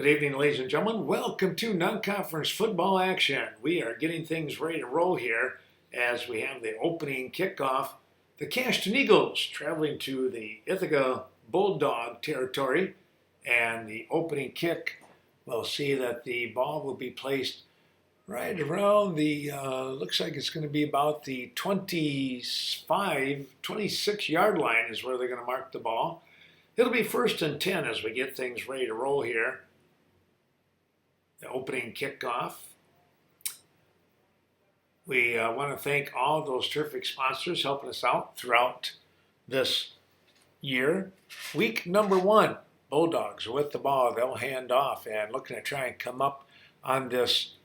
Good evening, ladies and gentlemen. Welcome to non-conference football action. We are getting things ready to roll here as we have the opening kickoff. The Cashton Eagles traveling to the Ithaca Bulldog territory, and the opening kick, we'll see that the ball will be placed right around the, looks like it's going to be about the 26 yard line is where they're going to mark the ball. It'll be 1st and 10 as we get things ready to roll here. The opening kickoff. We want to thank all those terrific sponsors helping us out throughout this year. Week number 1, Bulldogs with the ball. They'll hand off and looking to try and come up on this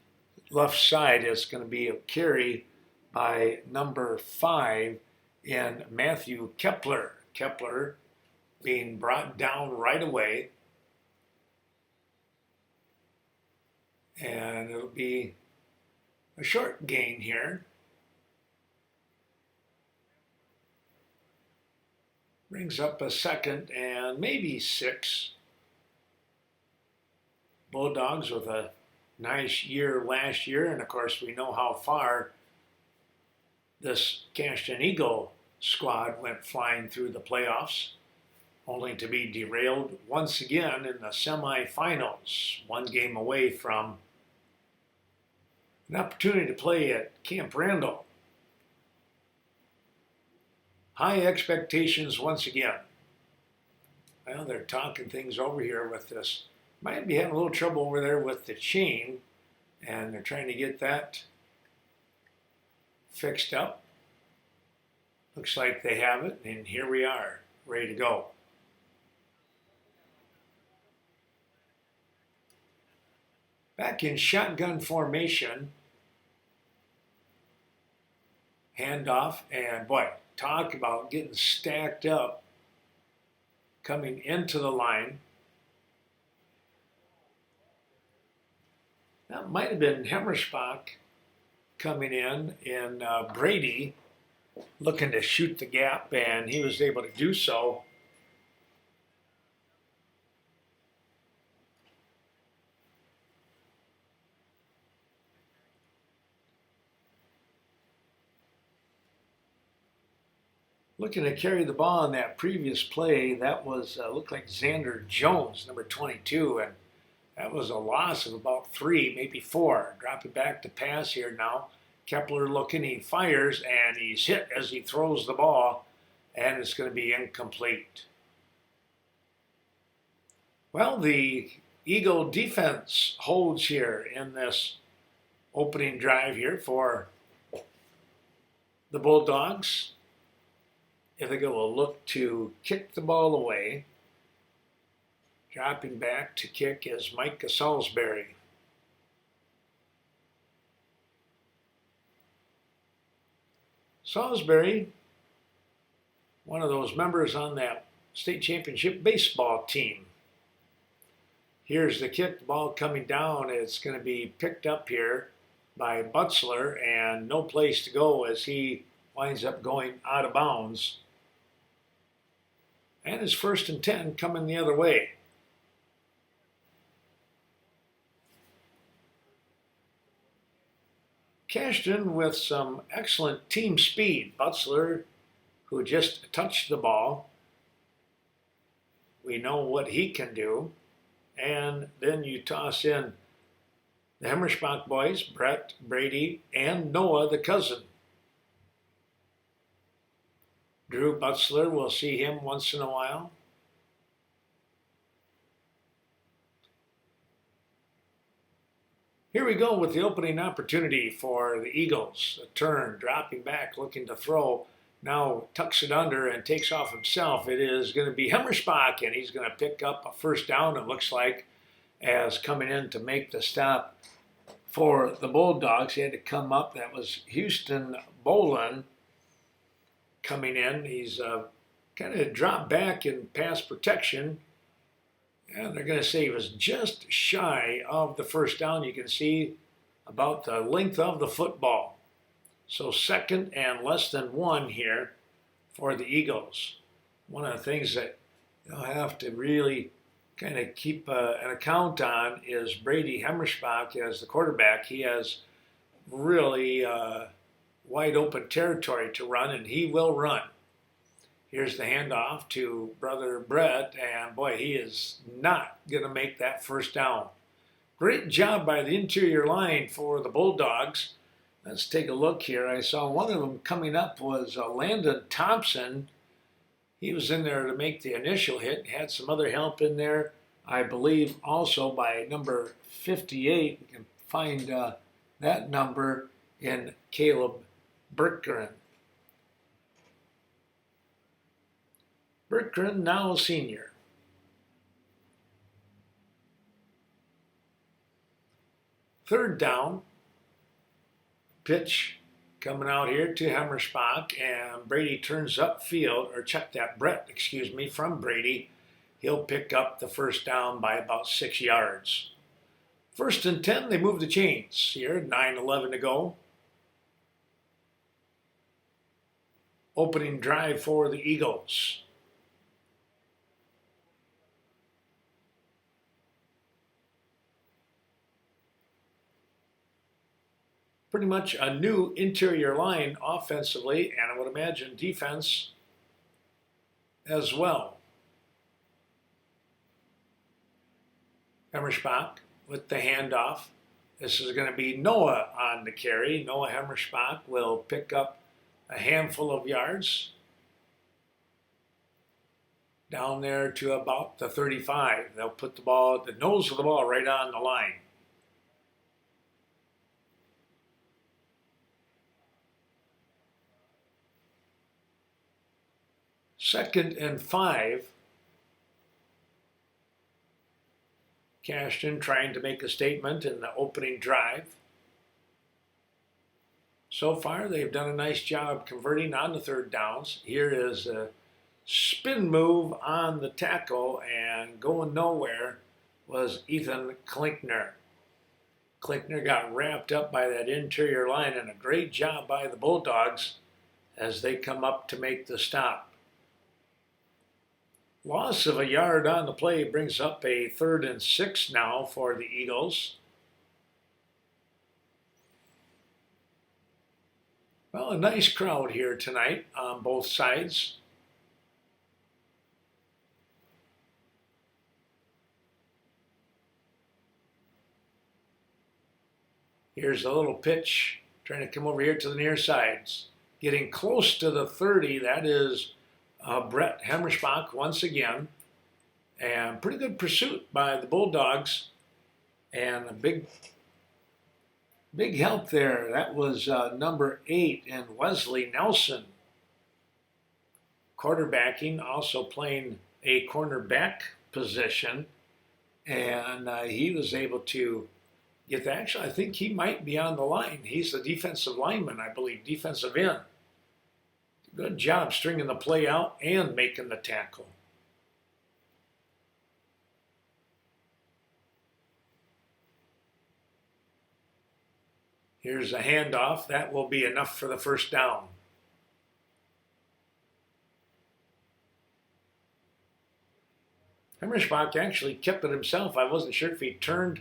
left side. It's going to be a carry by number 5 in Matthew Kepler. Kepler being brought down right away. And it'll be a short gain here. Brings up a 2nd and maybe 6. Bulldogs with a nice year last year, and of course we know how far this Cashton Eagle squad went flying through the playoffs, only to be derailed once again in the semifinals, one game away from an opportunity to play at Camp Randall. High expectations once again. Well, they're talking things over here with this. Might be having a little trouble over there with the chain, and they're trying to get that fixed up. Looks like they have it, and here we are, ready to go. Back in shotgun formation, handoff, and boy, talk about getting stacked up, coming into the line. That might have been Hemmersbach coming in Brady, looking to shoot the gap, and he was able to do so. Looking to carry the ball on that previous play, that was looked like Xander Jones, number 22, and that was a loss of about 3, maybe 4. Dropping back to pass here now. Kepler looking, he fires, and he's hit as he throws the ball, and it's going to be incomplete. Well, the Eagle defense holds here in this opening drive here for the Bulldogs. Ithaca will look to kick the ball away. Dropping back to kick is Micah Salisbury. Salisbury, one of those members on that state championship baseball team. Here's the kick, the ball coming down. It's going to be picked up here by Butzler, and no place to go as he winds up going out of bounds. And it's 1st and 10 coming the other way. Cashton with some excellent team speed. Butzler, who just touched the ball. We know what he can do. And then you toss in the Hemmersbach boys, Brett, Brady, and Noah, the cousin. Drew Butzler, we'll see him once in a while. Here we go with the opening opportunity for the Eagles. A turn, dropping back, looking to throw. Now tucks it under and takes off himself. It is going to be Hemmersbach, and he's going to pick up a 1st down, it looks like, as coming in to make the stop for the Bulldogs. He had to come up. That was Houston Bolin coming in. He's kind of dropped back in pass protection, and they're going to say he was just shy of the 1st down. You can see about the length of the football. So 2nd and less than 1 here for the Eagles. One of the things that they'll have to really kind of keep an account on is Brady Hemmerspach as the quarterback. He has really wide open territory to run, and he will run. Here's the handoff to brother Brett, and boy, he is not going to make that first down. Great job by the interior line for the Bulldogs. Let's take a look here. I saw one of them coming up was Landon Thompson. He was in there to make the initial hit, had some other help in there, I believe also by number 58. We can find that number in Caleb Berggren. Berggren, now a senior. Third down, pitch coming out here to Hemmerspach, and Brady turns upfield, or check that, Brett, excuse me, from Brady. He'll pick up the first down by about 6 yards. 1st and 10, they move the chains here, 9:11 to go. Opening drive for the Eagles. Pretty much a new interior line offensively, and I would imagine defense as well. Hemmerspach with the handoff. This is going to be Noah on the carry. Noah Hemmerspach will pick up a handful of yards down there to about the 35. They'll put the nose of the ball right on the line. Second and 5. Cashton trying to make a statement in the opening drive. So far, they've done a nice job converting on the 3rd downs. Here is a spin move on the tackle, and going nowhere was Ethan Klinkner. Klinkner got wrapped up by that interior line, and a great job by the Bulldogs as they come up to make the stop. Loss of a yard on the play brings up a 3rd and 6 now for the Eagles. Well, a nice crowd here tonight on both sides. Here's a little pitch, trying to come over here to the near sides. Getting close to the 30, that is Brett Hemmerspach once again. And pretty good pursuit by the Bulldogs. And a big help there. That was number 8 and Wesley Nelson. Quarterbacking, also playing a cornerback position. And he was able to get that. Actually, I think he might be on the line. He's the defensive lineman, I believe, defensive end. Good job stringing the play out and making the tackle. Here's a handoff. That will be enough for the first down. Hemmerspach actually kept it himself. I wasn't sure if he turned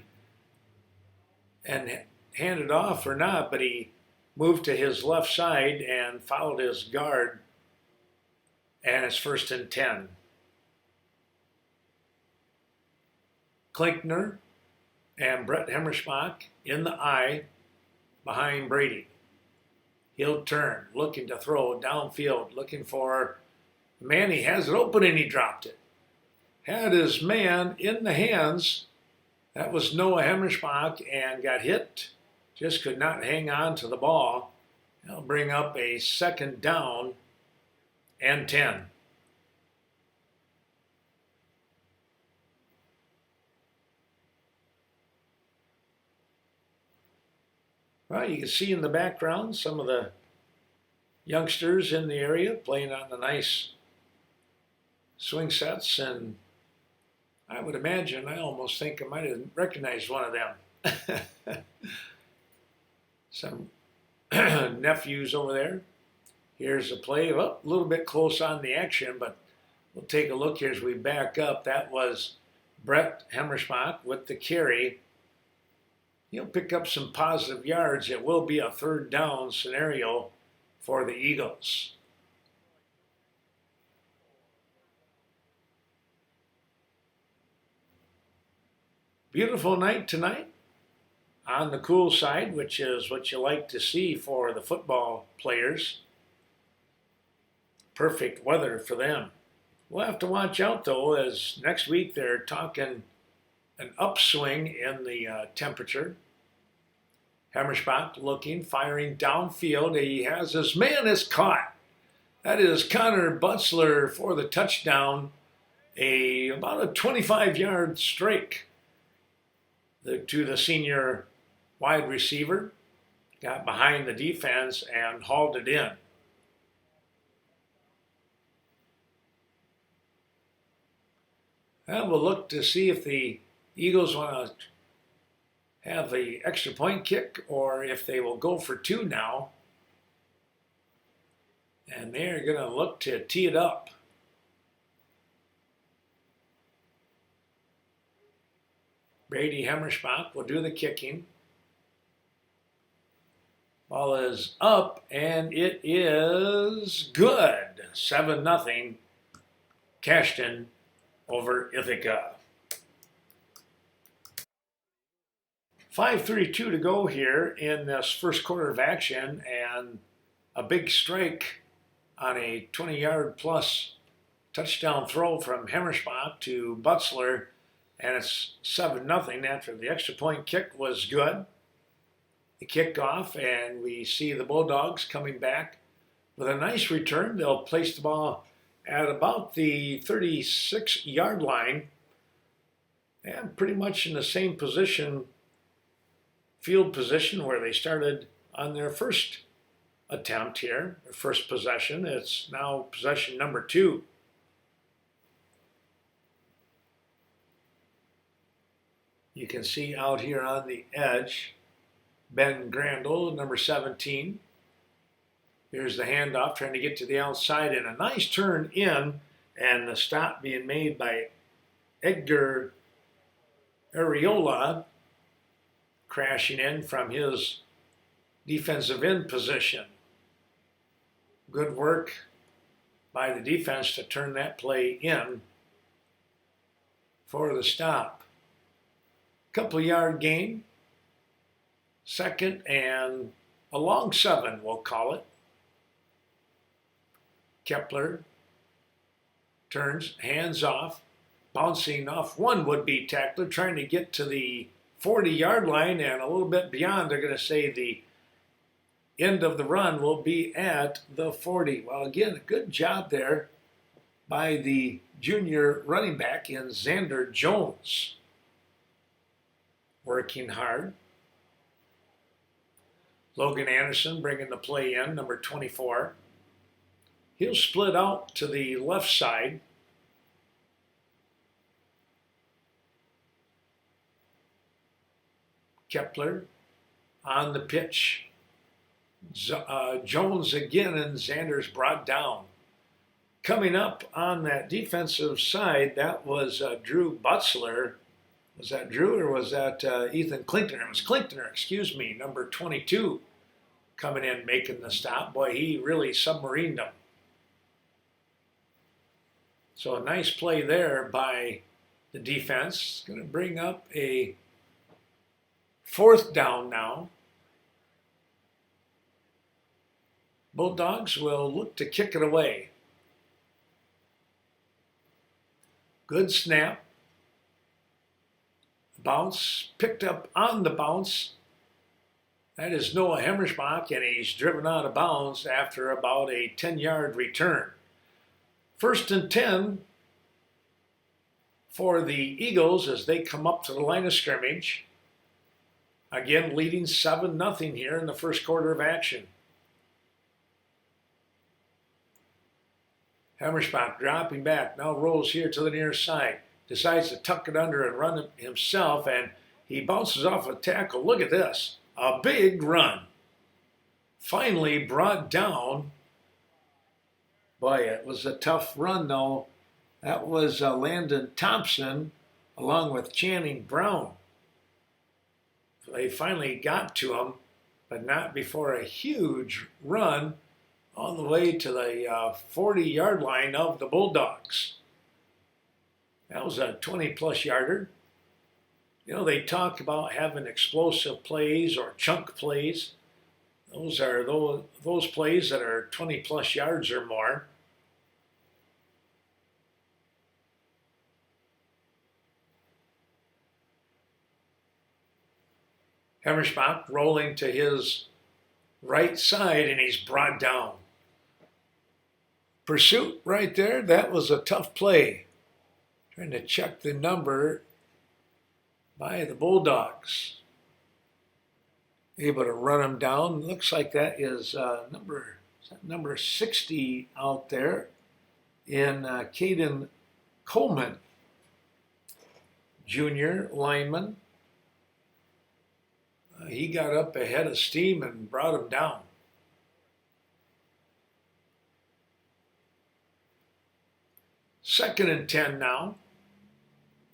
and handed off or not, but he moved to his left side and followed his guard, and it's 1st and 10. Klinkner and Brett Hemmerspach in the eye behind Brady. He'll turn, looking to throw downfield, looking for the man. He has it open and he dropped it. Had his man in the hands. That was Noah Hemmerspach, and got hit. Just could not hang on to the ball. That'll bring up a 2nd down and 10. Well, you can see in the background some of the youngsters in the area playing on the nice swing sets, and I would imagine, I almost think I might have recognized one of them. Some nephews over there. Here's a play, a little bit close on the action, but we'll take a look here as we back up. That was Brett Hammersbach with the carry. He'll pick up some positive yards. It will be a third down scenario for the Eagles. Beautiful night tonight on the cool side, which is what you like to see for the football players. Perfect weather for them. We'll have to watch out, though, as next week they're talking an upswing in the temperature. Hammersbach looking, firing downfield. He has his man is caught. That is Connor Butzler for the touchdown. About a 25-yard streak to the senior wide receiver. Got behind the defense and hauled it in. And we'll look to see if the Eagles want to have the extra point kick or if they will go for two now. And they're going to look to tee it up. Brady Hammersbach will do the kicking. Ball is up, and it is good. 7-0, Cashton over Ithaca. 5:32 to go here in this first quarter of action, and a big strike on a 20-yard plus touchdown throw from Hammersbach to Butzler, and it's 7-0 after the extra point kick was good. The kickoff, and we see the Bulldogs coming back with a nice return. They'll place the ball at about the 36-yard line and pretty much in the same position, field position where they started on their first attempt here, their first possession. It's now possession number 2. You can see out here on the edge, Ben Grandel, number 17. Here's the handoff, trying to get to the outside, and a nice turn in, and the stop being made by Edgar Areola, crashing in from his defensive end position. Good work by the defense to turn that play in for the stop. Couple yard gain, second and a long 7, we'll call it. Kepler turns, hands off, bouncing off one would-be tackler, trying to get to the 40-yard line, and a little bit beyond. They're going to say the end of the run will be at the 40. Well, again, a good job there by the junior running back in Xander Jones. Working hard. Logan Anderson bringing the play in, number 24. He'll split out to the left side. Kepler on the pitch. Jones again, and Xander's brought down. Coming up on that defensive side, that was Drew Butzler. Was that Drew or was that Ethan Klinkner? It was Klinkner, excuse me, number 22, coming in, making the stop. Boy, he really submarined them. So a nice play there by the defense. Going to bring up a 4th down now. Bulldogs will look to kick it away. Good snap. Bounce, picked up on the bounce. That is Noah Hammersbach, and he's driven out of bounds after about a 10-yard return. 1st and 10 for the Eagles as they come up to the line of scrimmage. Again, leading 7-0 here in the first quarter of action. Hammersbach dropping back, now rolls here to the near side. Decides to tuck it under and run it himself, and he bounces off a tackle. Look at this, a big run. Finally brought down. Boy, it was a tough run, though. That was Landon Thompson, along with Channing Brown. So they finally got to him, but not before a huge run all the way to the 40-yard line of the Bulldogs. That was a 20-plus yarder. You know, they talk about having explosive plays or chunk plays. Those are those plays that are 20-plus yards or more. Hemmersbach rolling to his right side, and he's brought down. Pursuit right there, that was a tough play. Trying to check the number by the Bulldogs. Able to run him down. Looks like that is number 60 out there in Caden Coleman, junior lineman. He got up ahead of steam and brought him down. Second and 10 now.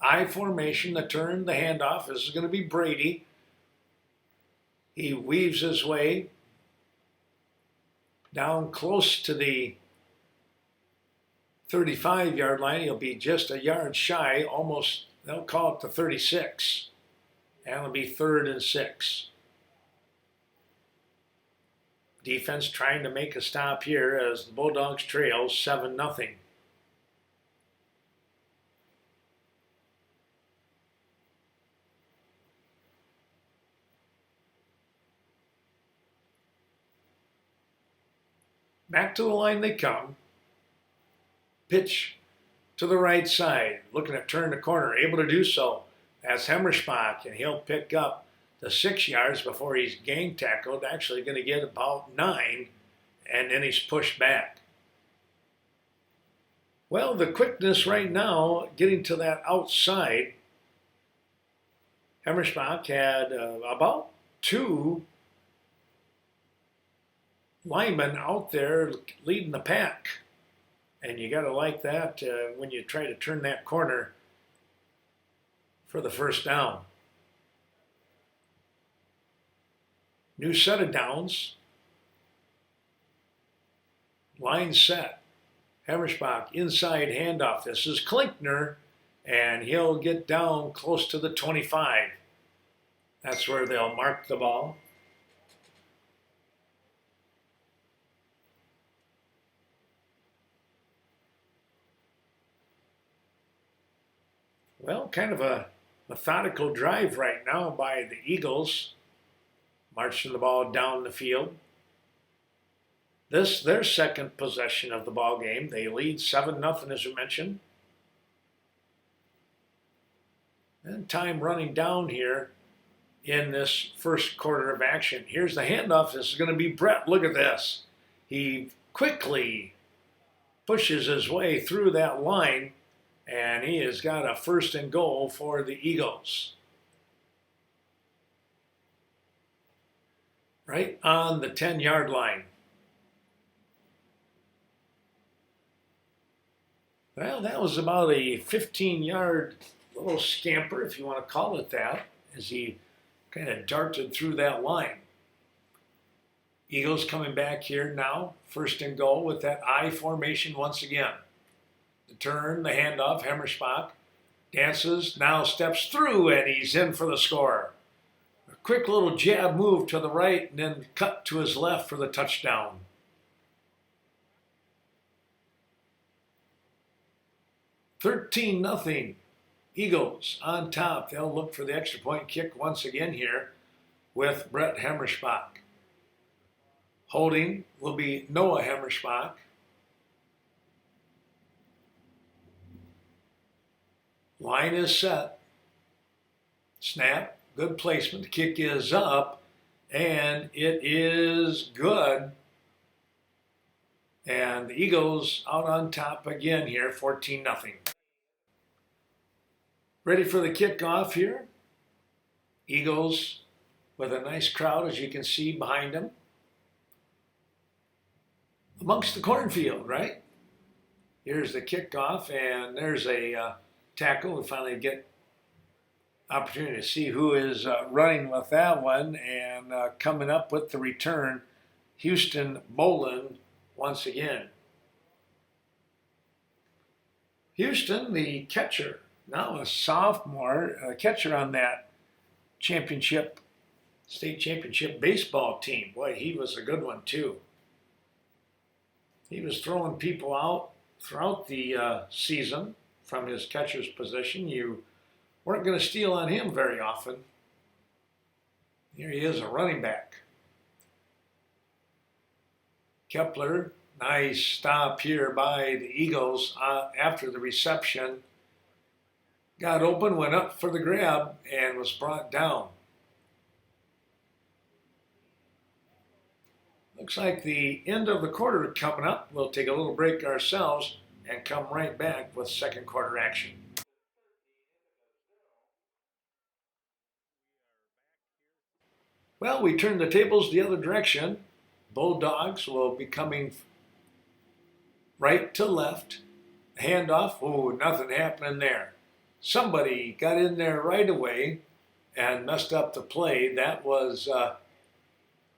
I formation, the turn, the handoff. This is going to be Brady. He weaves his way down close to the 35-yard line. He'll be just a yard shy, almost, they'll call it the 36. And it'll be 3rd and 6. Defense trying to make a stop here as the Bulldogs trail 7-0. Back to the line they come. Pitch to the right side, looking to turn the corner, able to do so. That's Hemmersbach, and he'll pick up the 6 yards before he's gang tackled. Actually going to get about 9, and then he's pushed back. Well, the quickness right now, getting to that outside, Hemmersbach had about 2 linemen out there leading the pack. And you got to like that when you try to turn that corner for the first down. New set of downs. Line set. Hemmersbach inside handoff. This is Klinkner, and he'll get down close to the 25. That's where they'll mark the ball. Well, kind of a methodical drive right now by the Eagles, marching the ball down the field. This their second possession of the ball game. They lead 7-0, as we mentioned. And time running down here in this first quarter of action. Here's the handoff. This is going to be Brett. Look at this. He quickly pushes his way through that line, and he has got a 1st and goal for the Eagles. Right on the 10-yard line. Well, that was about a 15-yard little scamper, if you want to call it that, as he kind of darted through that line. Eagles coming back here now, 1st and goal with that I formation once again. The turn, the handoff, Hemmersbach dances, now steps through, and he's in for the score. A quick little jab move to the right, and then cut to his left for the touchdown. $13-0. Eagles on top. They'll look for the extra point kick once again here with Brett Hemmersbach. Holding will be Noah Hemmersbach. Line is set. Snap. Good placement. The kick is up. And it is good. And the Eagles out on top again here, 14-0. Ready for the kickoff here. Eagles with a nice crowd, as you can see behind them. Amongst the cornfield, right? Here's the kickoff, and there's a tackle. We finally get opportunity to see who is running with that one. And coming up with the return, Houston Boland once again. Houston, the catcher, now a sophomore, catcher on that state championship baseball team. Boy, he was a good one too. He was throwing people out throughout the season from his catcher's position. You weren't going to steal on him very often. Here he is, a running back. Kepler, nice stop here by the Eagles after the reception. Got open, went up for the grab, and was brought down. Looks like the end of the quarter coming up. We'll take a little break ourselves and come right back with second quarter action. Well, we turn the tables the other direction. Bulldogs will be coming right to left. Handoff. Oh, nothing happening there. Somebody got in there right away and messed up the play. That was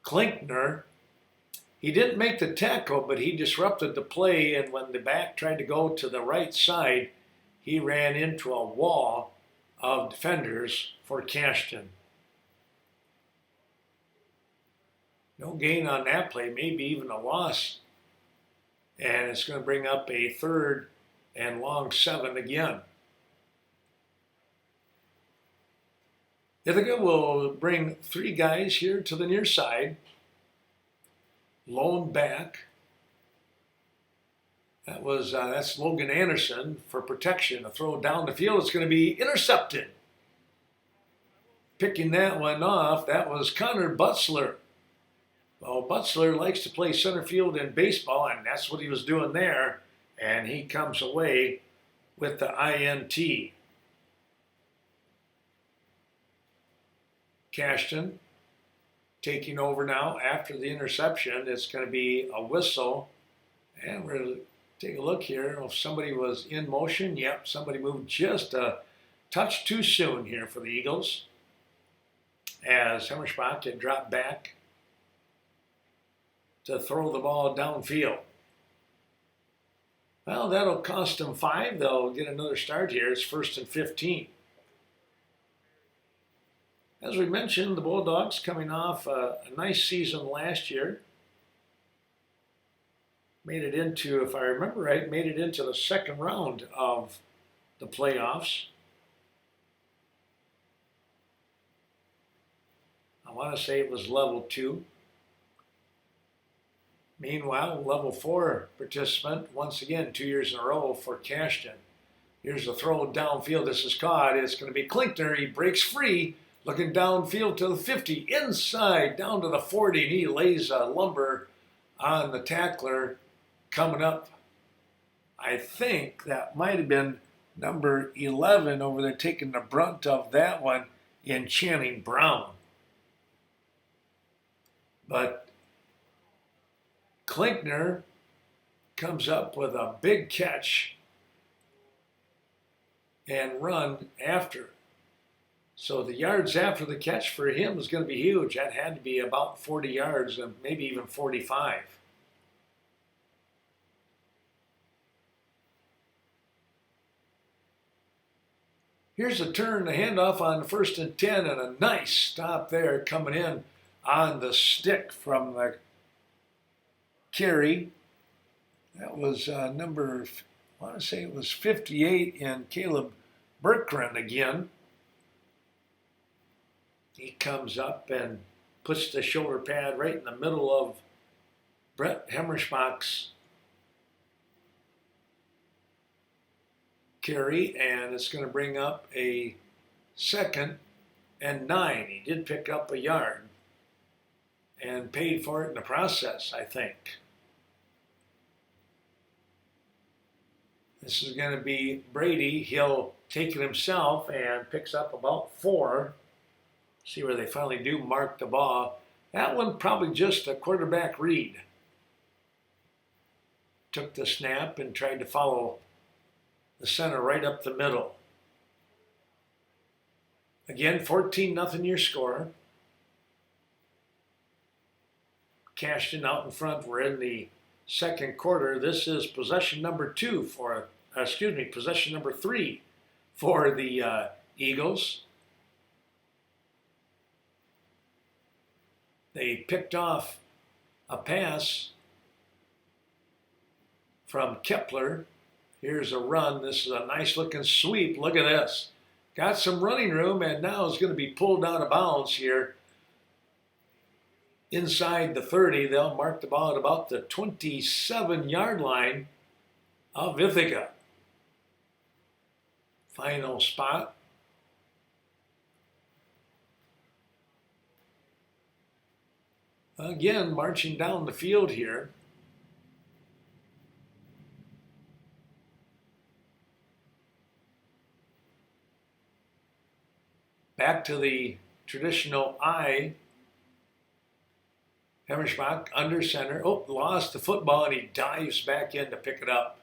Klinkner. He didn't make the tackle, but he disrupted the play, and when the back tried to go to the right side, he ran into a wall of defenders for Cashton. No gain on that play, maybe even a loss. And it's going to bring up a third and long 7 again. Ithaca will bring 3 guys here to the near side. Lone back. That's Logan Anderson for protection. A throw down the field. It's going to be intercepted. Picking that one off, that was Connor Butzler. Well, Butzler likes to play center field in baseball, and that's what he was doing there. And he comes away with the INT. Cashton taking over now after the interception. It's going to be a whistle. And we're going to take a look here. If somebody was in motion, yep, somebody moved just a touch too soon here for the Eagles. As Hemmersbach had dropped back to throw the ball downfield. Well, that'll cost them 5. They'll get another start here. It's 1st and 15. As we mentioned, the Bulldogs coming off a nice season last year. Made it into, if I remember right, made it into the second round of the playoffs. I want to say it was level 2. Meanwhile, level 4 participant, once again, 2 years in a row for Cashton. Here's the throw downfield. This is caught. It's going to be Klinkner. He breaks free, looking downfield to the 50, inside, down to the 40, and he lays a lumber on the tackler coming up. I think that might have been number 11 over there taking the brunt of that one in Channing Brown. But Klinkner comes up with a big catch and run after. So the yards after the catch for him is going to be huge. That had to be about 40 yards and maybe even 45. Here's a turn, a handoff on 1st and 10, and a nice stop there coming in on the stick from the carry. That was number, I want to say it was 58 in Caleb Berkgren again. He comes up and puts the shoulder pad right in the middle of Brett Hemmersbach's carry, and it's going to bring up a 2nd and 9. He did pick up a yard and paid for it in the process, I think. This is going to be Brady. He'll take it himself and picks up about 4. See where they finally do mark the ball. That one probably just a quarterback read. Took the snap and tried to follow the center right up the middle. Again, 14-0 your score. Cashton out in front. We're in the second quarter. This is possession number possession number 3 for the Eagles. They picked off a pass from Kepler. Here's a run. This is a nice looking sweep. Look at this. Got some running room, and now is going to be pulled out of bounds here inside the 30. They'll mark the ball at about the 27-yard line of Ithaca. Final spot. Again, marching down the field here. Back to the traditional I. Hemmersbach under center. Oh, lost the football, and he dives back in to pick it up.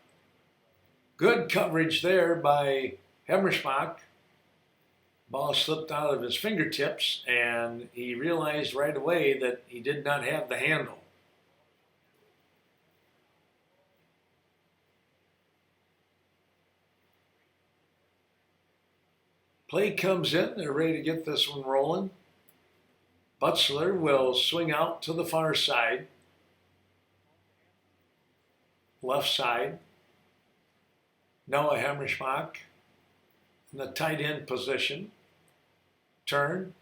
Good coverage there by Hemmersbach. Ball slipped out of his fingertips, and he realized right away that he did not have the handle. Play comes in. They're ready to get this one rolling. Butzler will swing out to the far side. Left side. Noah Hemmersbach in the tight end position. Turn.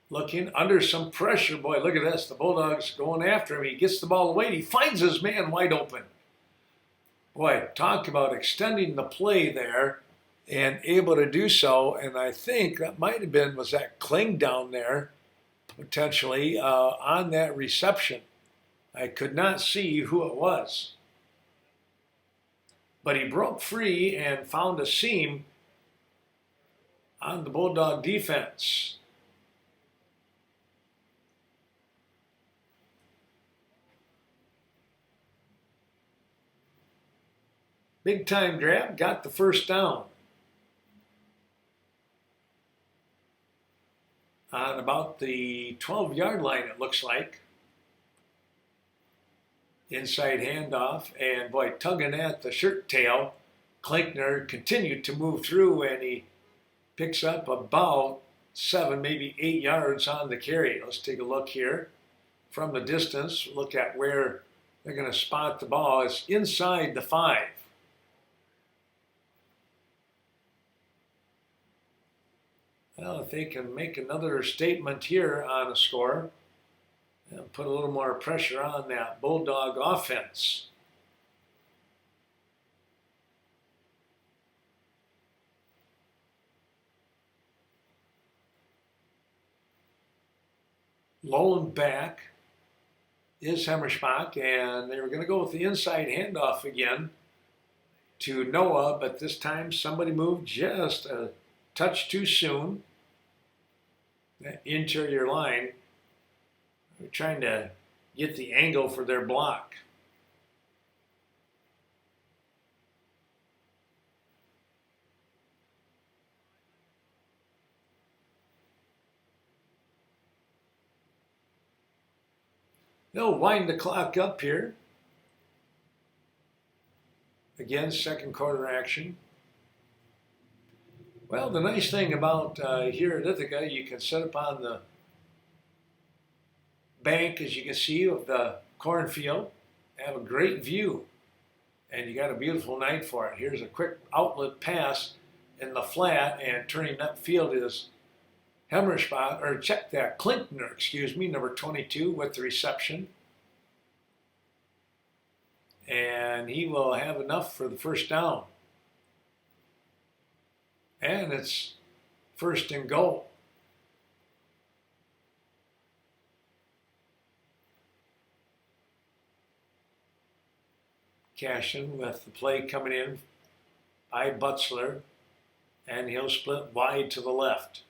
Looking under some pressure. Boy, look at this. The Bulldogs going after him. He gets the ball away. He finds his man wide open. Boy, talk about extending the play there and able to do so. And I think that might have been, was that Kling down there, potentially, on that reception. I could not see who it was. But he broke free and found a seam on the Bulldog defense. Big time grab, got the first down. On about the 12-yard line, it looks like. Inside handoff, and boy, tugging at the shirt tail. Klinkner continued to move through, and he picks up about 7, maybe 8 yards on the carry. Let's take a look here. From the distance, look at where they're going to spot the ball. It's inside the 5. Well, if they can make another statement here on a score and put a little more pressure on that Bulldog offense. Lolling back is Hemmersbach, and they were going to go with the inside handoff again to Noah, but this time somebody moved just a touch too soon. That interior line, they're trying to get the angle for their block. They'll wind the clock up here. Again, second quarter action. Well, the nice thing about here at Ithaca, you can sit up on the bank, as you can see, of the cornfield, have a great view, and you got a beautiful night for it. Here's a quick outlet pass in the flat, and turning upfield is Hemmersbach, or check that, Klinkner, excuse me, number 22 with the reception. And he will have enough for the first down. And it's first and goal. Cashton with the play coming in by Butzler, and he'll split wide to the left.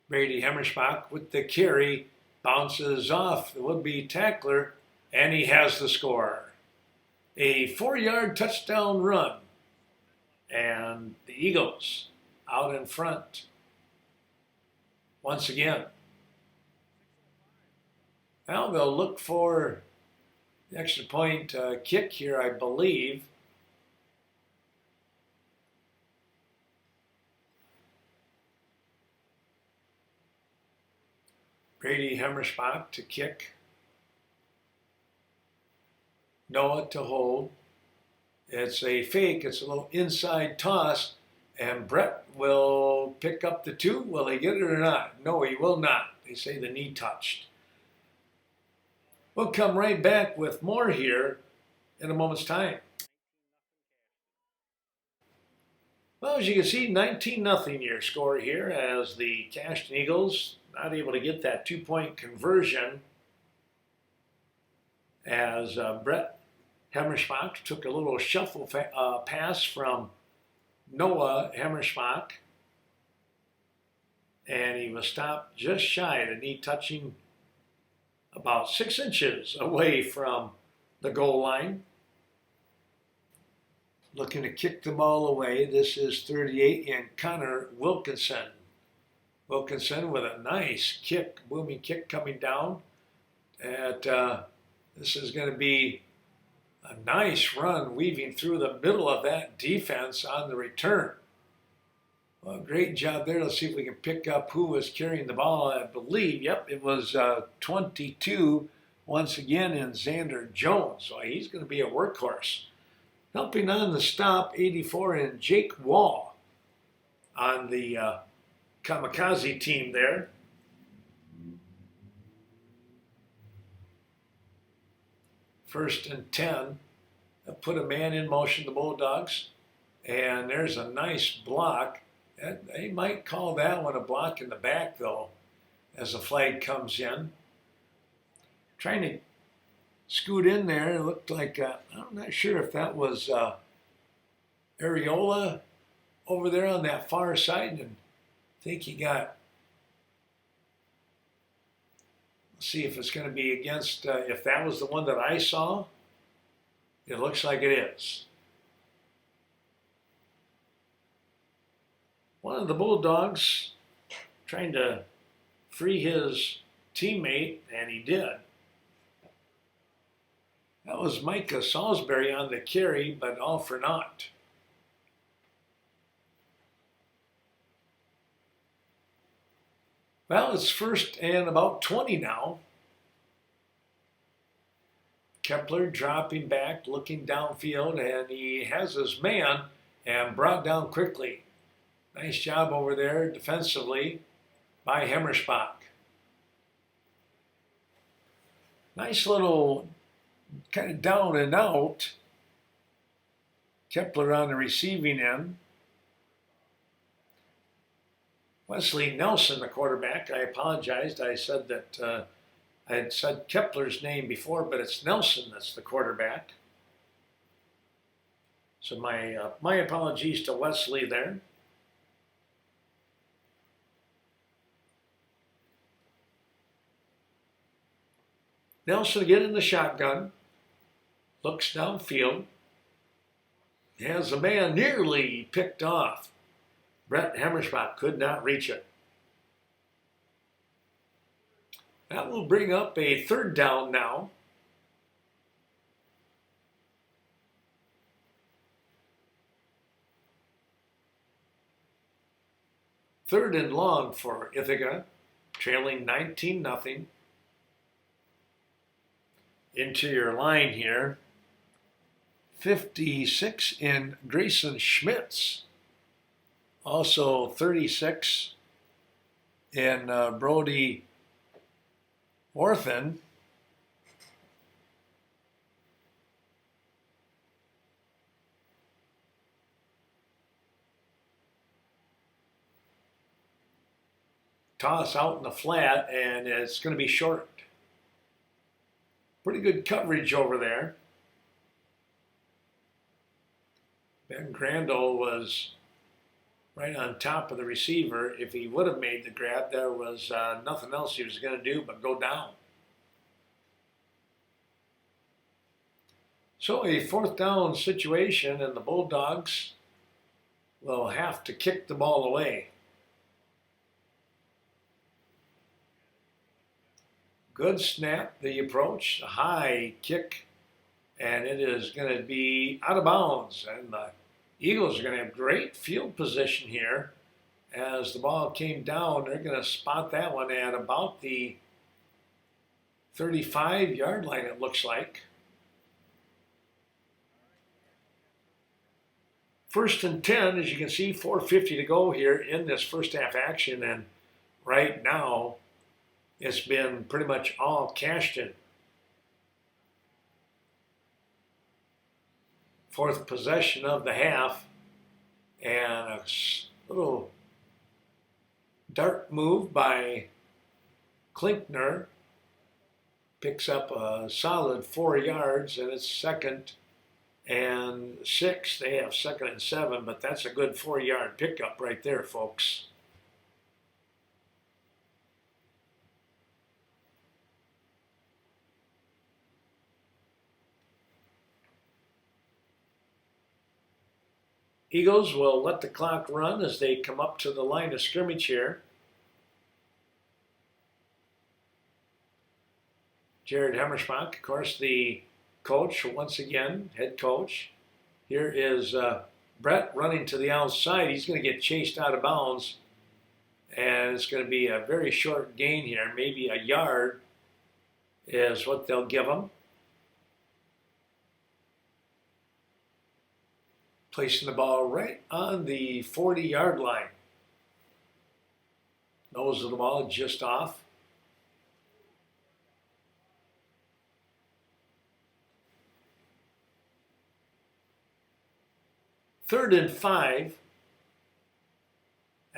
Brady Hemmersbach with the carry bounces off the would-be tackler, and he has the score. A 4-yard touchdown run, and the Eagles out in front once again. Now they'll look for the extra point kick here, I believe. Brady Hemmerspach to kick. Noah to hold. It's a fake. It's a little inside toss. And Brett will pick up the 2. Will he get it or not? No, he will not. They say the knee touched. We'll come right back with more here in a moment's time. Well, as you can see, 19-0 your score here as the Cashton Eagles not able to get that 2-point conversion as Brett Hemmerspach took a little shuffle pass from Noah Hemmerspach, and he was stopped just shy of the knee touching about 6 inches away from the goal line. Looking to kick the ball away. This is 38 and Connor Wilkinson. Wilkinson with a nice kick, booming kick coming down. This is going to be a nice run weaving through the middle of that defense on the return. Well, great job there. Let's see if we can pick up who was carrying the ball. I believe, yep, it was 22 once again in Xander Jones. So he's going to be a workhorse. Helping on the stop, 84 and Jake Wall on the kamikaze team there. First and 10. Put a man in motion, the Bulldogs. And there's a nice block. They might call that one a block in the back, though, as the flag comes in. Trying to scoot in there. It looked like, I'm not sure if that was Areola over there on that far side. And I think he got, let's see if it's going to be against, if that was the one that I saw. It looks like it is. One of the Bulldogs trying to free his teammate, and he did. That was Micah Salisbury on the carry, but all for naught. Well, it's first and about 20 now. Kepler dropping back, looking downfield, and he has his man and brought down quickly. Nice job over there defensively by Hemmerspach. Nice little kind of down and out. Kepler on the receiving end. Wesley Nelson, the quarterback. I apologized. I said that I had said Kepler's name before, but it's Nelson that's the quarterback. So my apologies to Wesley there. Nelson again in the shotgun. Looks downfield. Has a man nearly picked off. Brett Hemmerspach could not reach it. That will bring up a third down now. Third and long for Ithaca, trailing 19-0. Interior line here. 56 in Grayson Schmitz. Also 36 in Brody Orphan. Toss out in the flat, and it's going to be short. Pretty good coverage over there. Ben Crandall was right on top of the receiver. If he would have made the grab, there was nothing else he was going to do but go down. So a 4th down situation, and the Bulldogs will have to kick the ball away. Good snap, the approach, a high kick, and it is going to be out of bounds. And the Eagles are going to have great field position here. As the ball came down, they're going to spot that one at about the 35-yard line, it looks like. 1st and 10, as you can see, 4:50 to go here in this first half action. And right now, it's been pretty much all Cashton. 4th possession of the half, and a little dart move by Klinkner picks up a solid 4 yards, and it's 2nd and 6. They have 2nd and 7, but that's a good 4-yard pickup right there, folks. Eagles will let the clock run as they come up to the line of scrimmage here. Jared Hemmersbach, of course, the coach, once again, head coach. Here is Brett running to the outside. He's going to get chased out of bounds, and it's going to be a very short gain here. Maybe a yard is what they'll give him. Placing the ball right on the 40-yard line. Nose of the ball just off. Third and 5,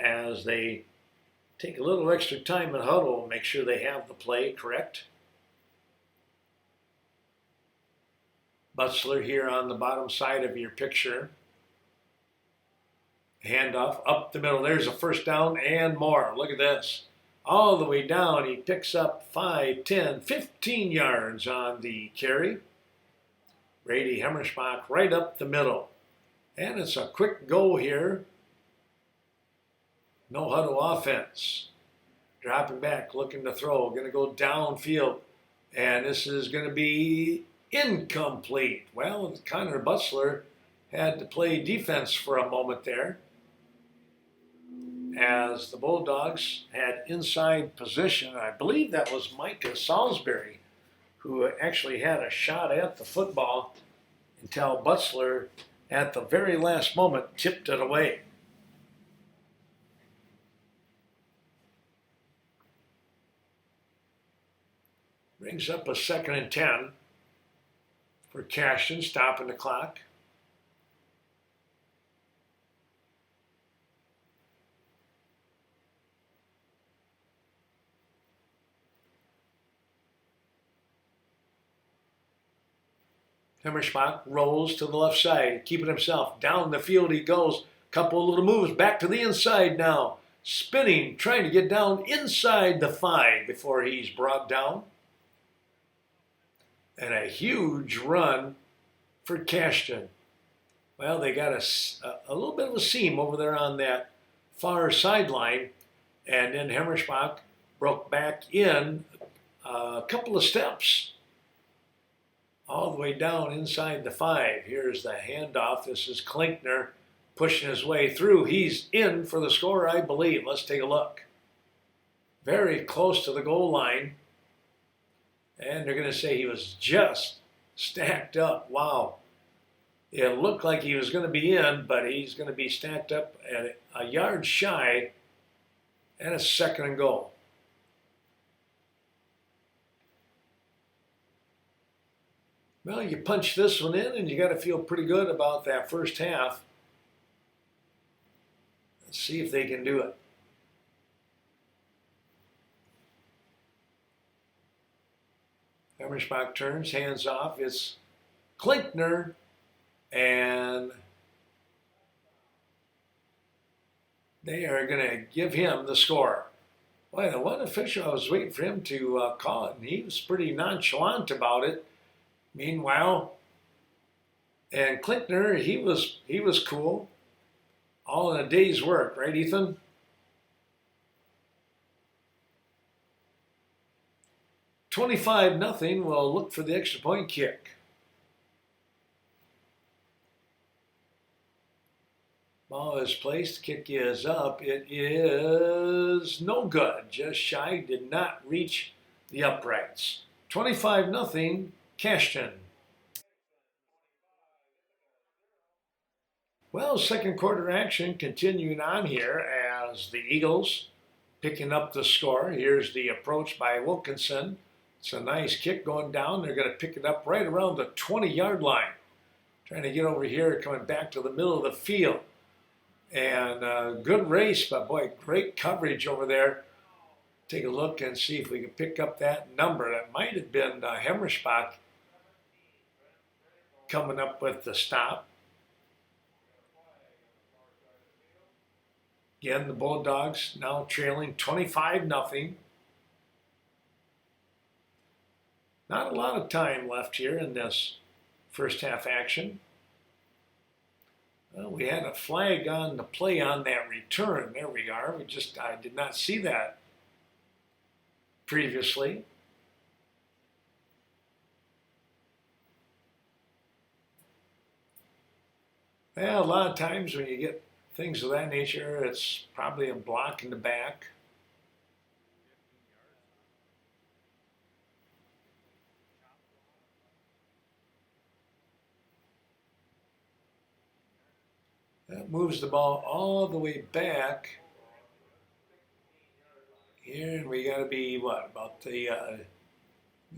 as they take a little extra time in huddle, make sure they have the play correct. Butzler here on the bottom side of your picture. Handoff up the middle. There's a 1st down and more. Look at this. All the way down, he picks up 5, 10, 15 yards on the carry. Brady Hemmersbach right up the middle. And it's a quick go here. No huddle offense. Dropping back, looking to throw. Going to go downfield. And this is going to be incomplete. Well, Connor Butzler had to play defense for a moment there, as the Bulldogs had inside position. I believe that was Micah Salisbury who actually had a shot at the football until Butzler, at the very last moment, tipped it away. Brings up a 2nd and 10 for Cashton, stopping the clock. Hemmersbach rolls to the left side, keeping himself. Down the field he goes. Couple of little moves back to the inside now. Spinning, trying to get down inside the 5 before he's brought down. And a huge run for Cashton. Well, they got a little bit of a seam over there on that far sideline. And then Hemmersbach broke back in a couple of steps, all the way down inside the 5. Here's the handoff. This is Klinkner pushing his way through. He's in for the score, I believe. Let's take a look. Very close to the goal line. And they're going to say he was just stacked up. Wow. It looked like he was going to be in, but he's going to be stacked up at a yard shy, and a 2nd and goal. Well, you punch this one in, and you got to feel pretty good about that first half. Let's see if they can do it. Hemmersbach turns, hands off. It's Klinkner, and they are going to give him the score. Boy, the one official, I was waiting for him to call it, and he was pretty nonchalant about it. Meanwhile, and Klinkner, he was cool. All in a day's work, right, Ethan? 25-0. We'll look for the extra point kick. Ball is placed, kick is up. It is no good. Just shy, did not reach the uprights. 25-0, Cashton. Well, second quarter action continuing on here as the Eagles picking up the score. Here's the approach by Wilkinson. It's a nice kick going down. They're going to pick it up right around the 20-yard line. Trying to get over here, coming back to the middle of the field. And good race, but boy, great coverage over there. Take a look and see if we can pick up that number. That might have been Hemmerspach coming up with the stop. Again, the Bulldogs now trailing 25-0. Not a lot of time left here in this first half action. Well, we had a flag on the play on that return. There we are. I did not see that previously. Well, a lot of times when you get things of that nature, it's probably a block in the back. That moves the ball all the way back. Here, and we got to be, about the,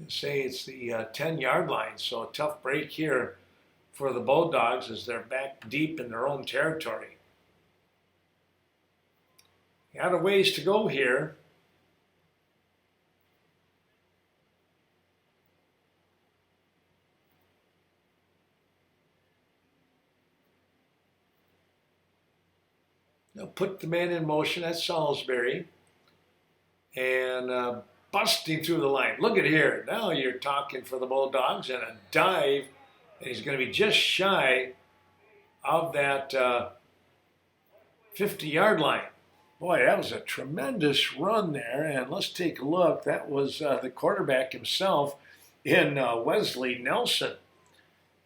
say it's the 10-yard line. So a tough break here for the Bulldogs as they're back deep in their own territory. Got a ways to go here. They'll put the man in motion. That's Salisbury. And busting through the line. Look at here. Now you're talking for the Bulldogs, and a dive. And he's going to be just shy of that 50-yard line. Boy, that was a tremendous run there. And let's take a look. That was the quarterback himself in Wesley Nelson.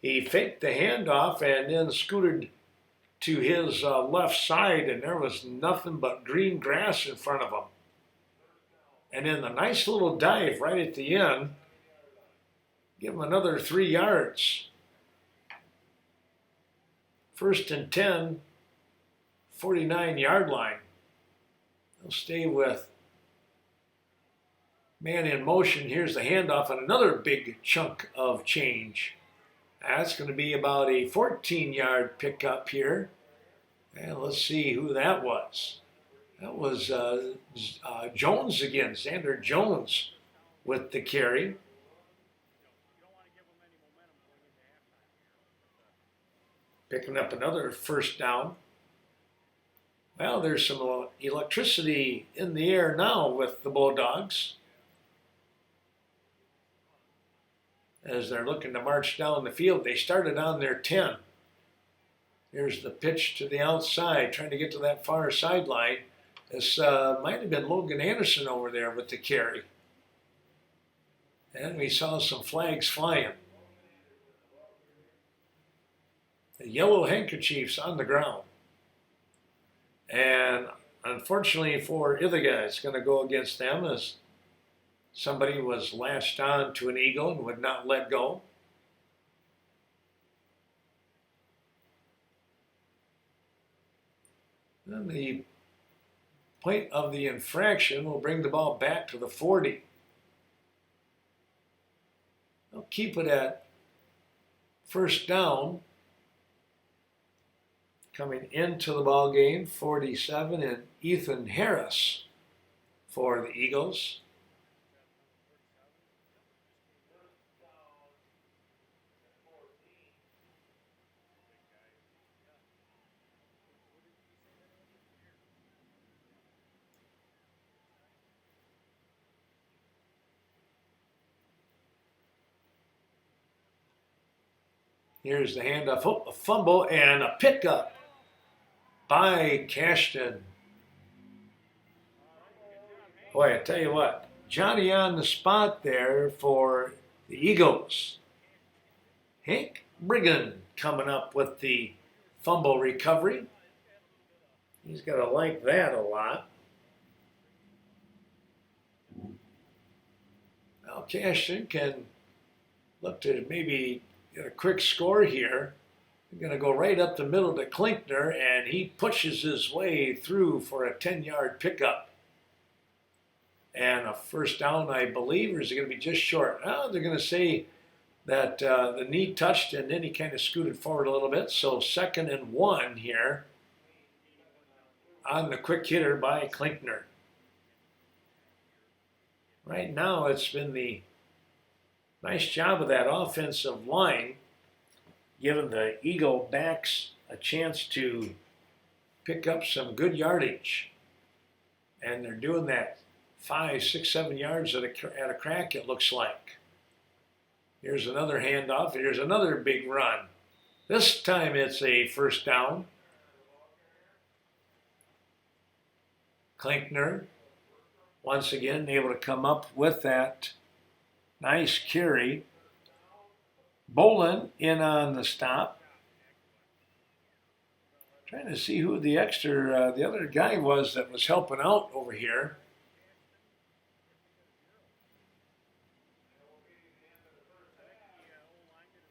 He faked the handoff and then scooted to his left side, and there was nothing but green grass in front of him. And then the nice little dive right at the end, give him another 3 yards. 1st and 10, 49-yard line. They'll stay with man in motion. Here's the handoff and another big chunk of change. That's going to be about a 14-yard pickup here. And let's see who that was. That was Jones again, Xander Jones with the carry. Picking up another first down. Well, there's some electricity in the air now with the Bulldogs as they're looking to march down the field. They started on their 10. Here's the pitch to the outside, trying to get to that far sideline. This might have been Logan Anderson over there with the carry. And we saw some flags flying. The yellow handkerchiefs on the ground. And unfortunately for Ithaca, it's going to go against them as somebody was latched on to an eagle and would not let go. Then the point of the infraction will bring the ball back to the 40. They'll keep it at first down. Coming into the ball game, 47, and Ethan Harris for the Eagles. Here's the handoff, a fumble and a pickup by Cashton. Boy, I tell you what, Johnny on the spot there for the Eagles. Hank Brigham coming up with the fumble recovery. He's got to like that a lot. Now Cashton can look to maybe get a quick score here. They're going to go right up the middle to Klinkner, and he pushes his way through for a 10-yard pickup. And a first down, I believe, or is it going to be just short? Oh, they're going to say that the knee touched and then he kind of scooted forward a little bit. So 2nd and 1 here on the quick hitter by Klinkner. Right now, it's been the nice job of that offensive line, giving the Eagle backs a chance to pick up some good yardage. And they're doing that 5, 6, 7 yards at a crack, it looks like. Here's another handoff. Here's another big run. This time it's a first down. Klinkner, once again, able to come up with that nice carry. Bolin in on the stop. Trying to see who the other guy was that was helping out over here.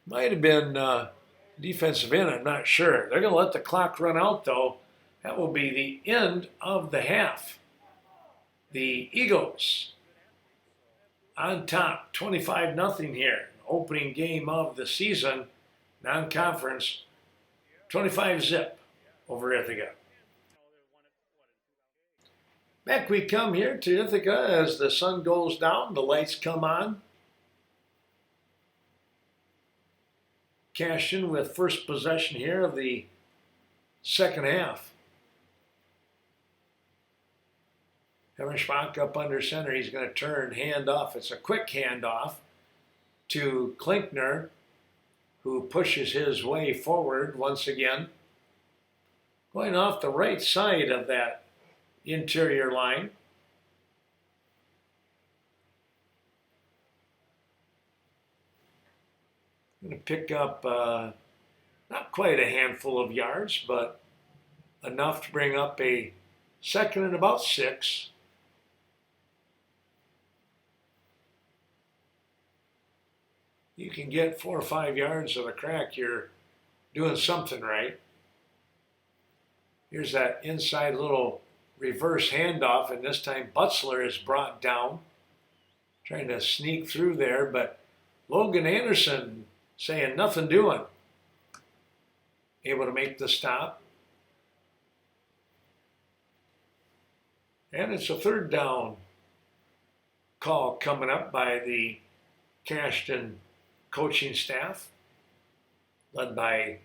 Might have been defensive end, I'm not sure. They're going to let the clock run out, though. That will be the end of the half. The Eagles on top, 25-0 here. Opening game of the season, non-conference, 25-zip over Ithaca. Back we come here to Ithaca as the sun goes down, the lights come on. Cashton with first possession here of the second half. Hemmerschbach up under center. He's going to turn, hand off. It's a quick handoff to Klinkner, who pushes his way forward once again. Going off the right side of that interior line. Going to pick up not quite a handful of yards, but enough to bring up a 2nd and about 6. You can get 4 or 5 yards of a crack, you're doing something right. Here's that inside little reverse handoff, and this time Butzler is brought down. Trying to sneak through there, but Logan Anderson saying nothing doing. Able to make the stop. And it's a 3rd down call coming up by the Cashton coaching staff, led by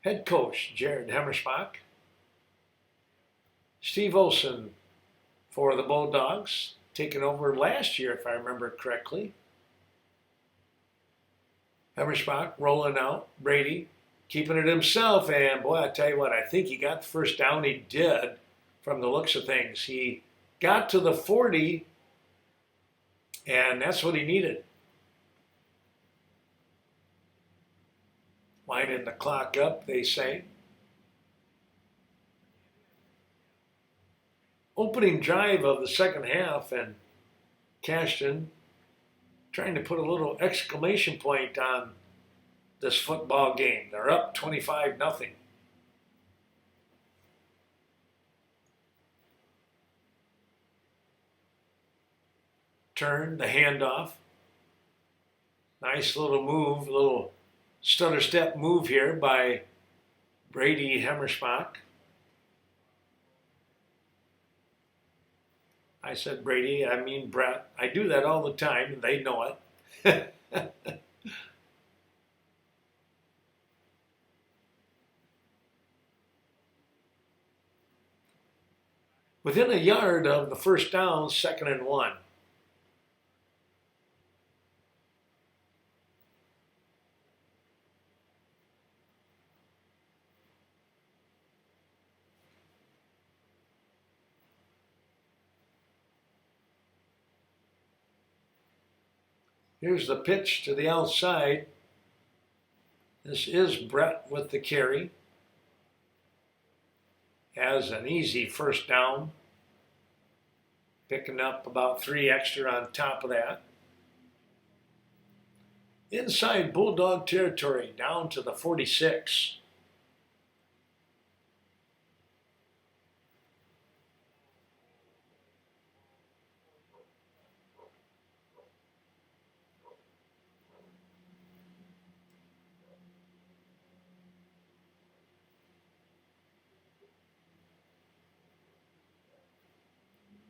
head coach Jared Hemmerschbach. Steve Olson for the Bulldogs, taken over last year, if I remember correctly. Hemmerschbach rolling out. Brady keeping it himself. And boy, I tell you what, I think he got the first down. He did from the looks of things. He got to the 40, and that's what he needed. Winding the clock up, they say. Opening drive of the second half, and Cashton trying to put a little exclamation point on this football game. They're up 25-0. Turn, the handoff. Nice little move, little stutter step move here by Brady Hemmerschbach. I said Brady, I mean Brett. I do that all the time, and they know it. Within a yard of the first down, 2nd and 1. Here's the pitch to the outside. This is Brett with the carry. Has an easy first down. Picking up about 3 extra on top of that. Inside Bulldog territory, down to the 46.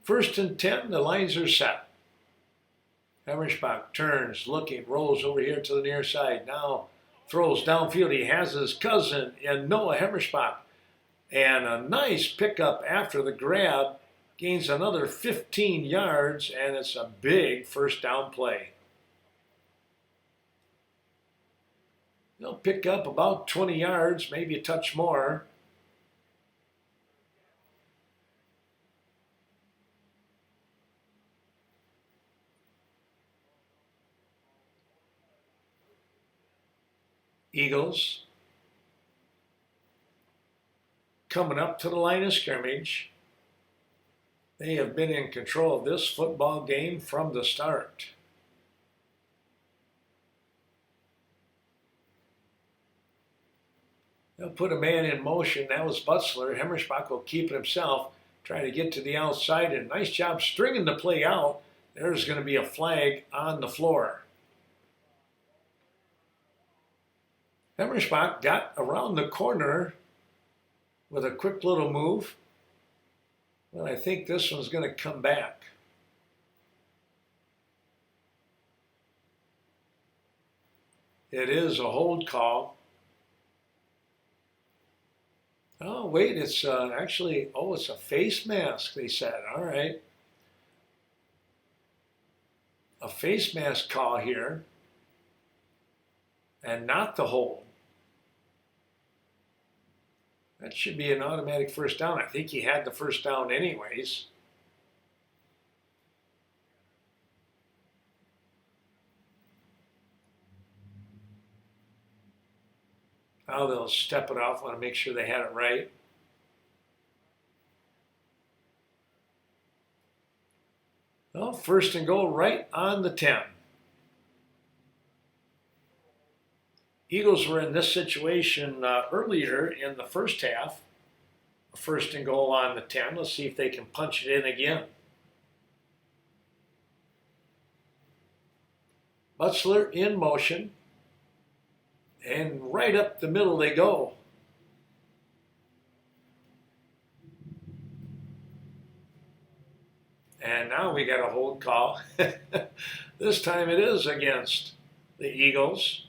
First and 10, the lines are set. Hemmersbach turns, looking, rolls over here to the near side. Now throws downfield. He has his cousin in Noah Hemmersbach. And a nice pickup after the grab. Gains another 15 yards, and it's a big first down play. They'll pick up about 20 yards, maybe a touch more. Eagles coming up to the line of scrimmage. They have been in control of this football game from the start. They'll put a man in motion. That was Butzler. Hemmersbach will keep it himself, try to get to the outside, and nice job stringing the play out. There's going to be a flag on the floor. Hemmersbach got around the corner with a quick little move. Well, I think this one's going to come back. It is a hold call. Oh, wait, it's actually, it's a face mask, they said. All right. A face mask call here, and not the hold. That should be an automatic first down. I think he had the first down anyways. Now they'll step it off. Want to make sure they had it right. Well, first and goal right on the 10. Eagles were in this situation earlier in the first half. First and goal on the 10. Let's see if they can punch it in again. Butzler in motion. And right up the middle they go. And now we got a hold call. This time it is against the Eagles.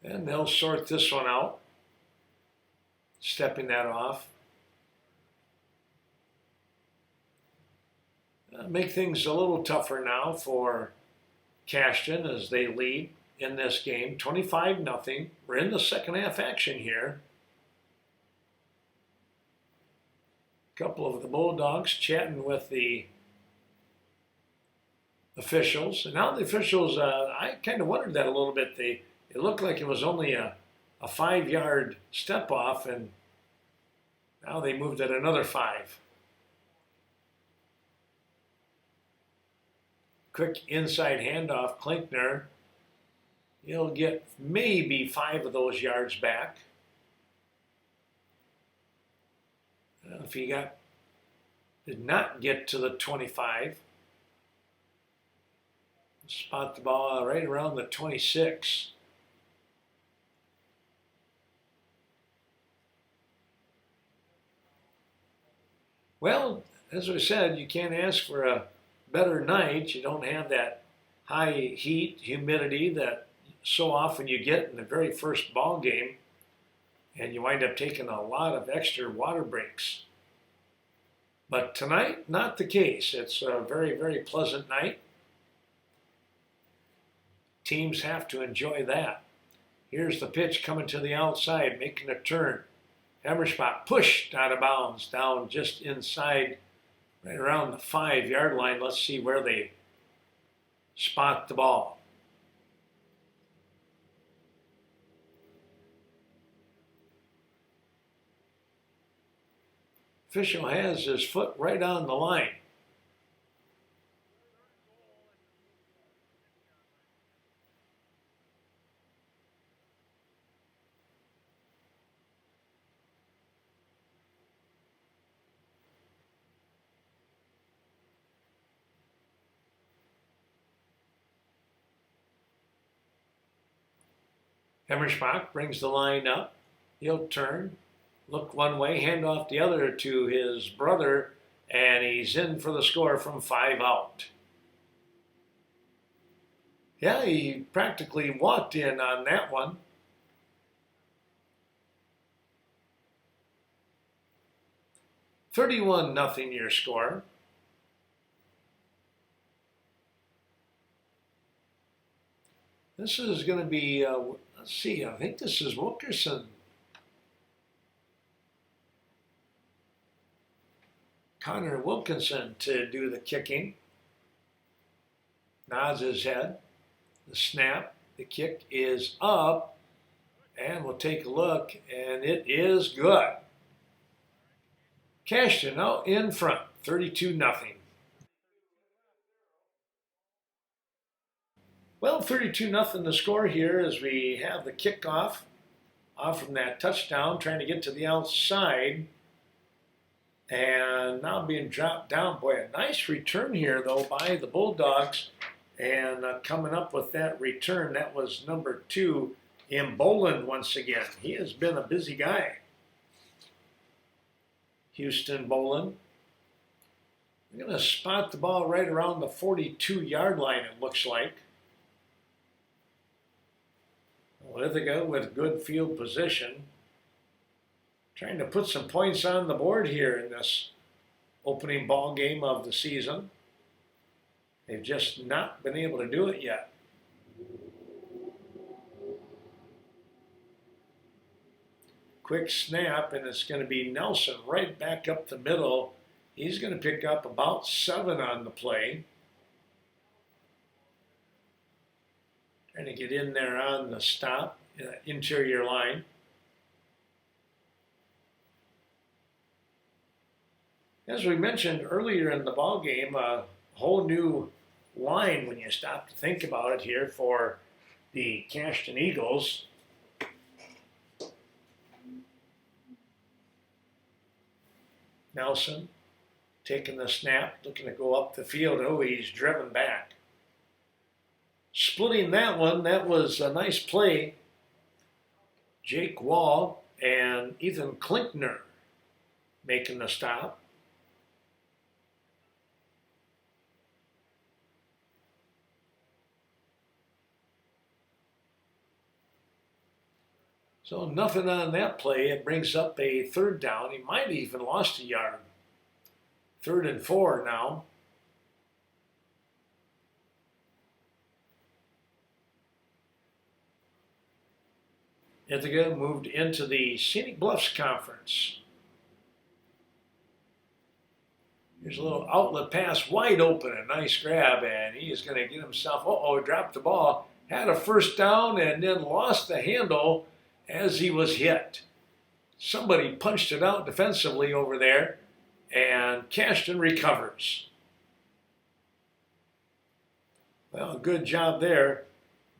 And they'll sort this one out. Stepping that off. Make things a little tougher now for Cashton as they lead in this game, 25-0. We're in the second half action here. A couple of the Bulldogs chatting with the officials. And now the officials, I kind of wondered that a little bit. It looked like it was only a 5-yard step off, and now they moved it another 5. Quick inside handoff, Klinkner. He'll get maybe 5 of those yards back. If he did not get to the 25, spot the ball right around the 26. Well, as I said, you can't ask for a better night. You don't have that high heat, humidity that so often you get in the very first ball game, and you wind up taking a lot of extra water breaks. But tonight, not the case. It's a very, very pleasant night. Teams have to enjoy that. Here's the pitch coming to the outside, making a turn. Hammerspot pushed out of bounds down just inside, right around the 5-yard line. Let's see where they spot the ball. Official has his foot right on the line. Hammerspach brings the line up. He'll turn, look one way, hand off the other to his brother, and he's in for the score from 5 out. Yeah, he practically walked in on that one. $31-0 your score. This is going to be, let's see, I think this is Wilkerson. Connor Wilkinson to do the kicking. Nods his head. The snap, the kick is up, and we'll take a look, and it is good. Cashton out in front, 32-0. Well, 32-0 the score here as we have the kickoff off from that touchdown, trying to get to the outside. And now being dropped down. Boy, a nice return here, though, by the Bulldogs. And coming up with that return, that was number 2, Boland once again. He has been a busy guy. Houston Boland. They're going to spot the ball right around the 42-yard line, it looks like. Well, Ithaca with good field position. Trying to put some points on the board here in this opening ball game of the season. They've just not been able to do it yet. Quick snap, and it's going to be Nelson right back up the middle. He's going to pick up about 7 on the play. Trying to get in there on the stop, interior line. As we mentioned earlier in the ball game, a whole new line when you stop to think about it here for the Cashton Eagles. Nelson taking the snap, looking to go up the field. Oh, he's driven back. Splitting that one, that was a nice play. Jake Wall and Ethan Klinkner making the stop. So nothing on that play. It brings up a 3rd down. He might have even lost a yard. 3rd and 4 now. Ithaca moved into the Scenic Bluffs Conference. Here's a little outlet pass, wide open, a nice grab, and he is going to get himself, dropped the ball, had a 1st down, and then lost the handle as he was hit. Somebody punched it out defensively over there, and Cashton recovers. Well, good job there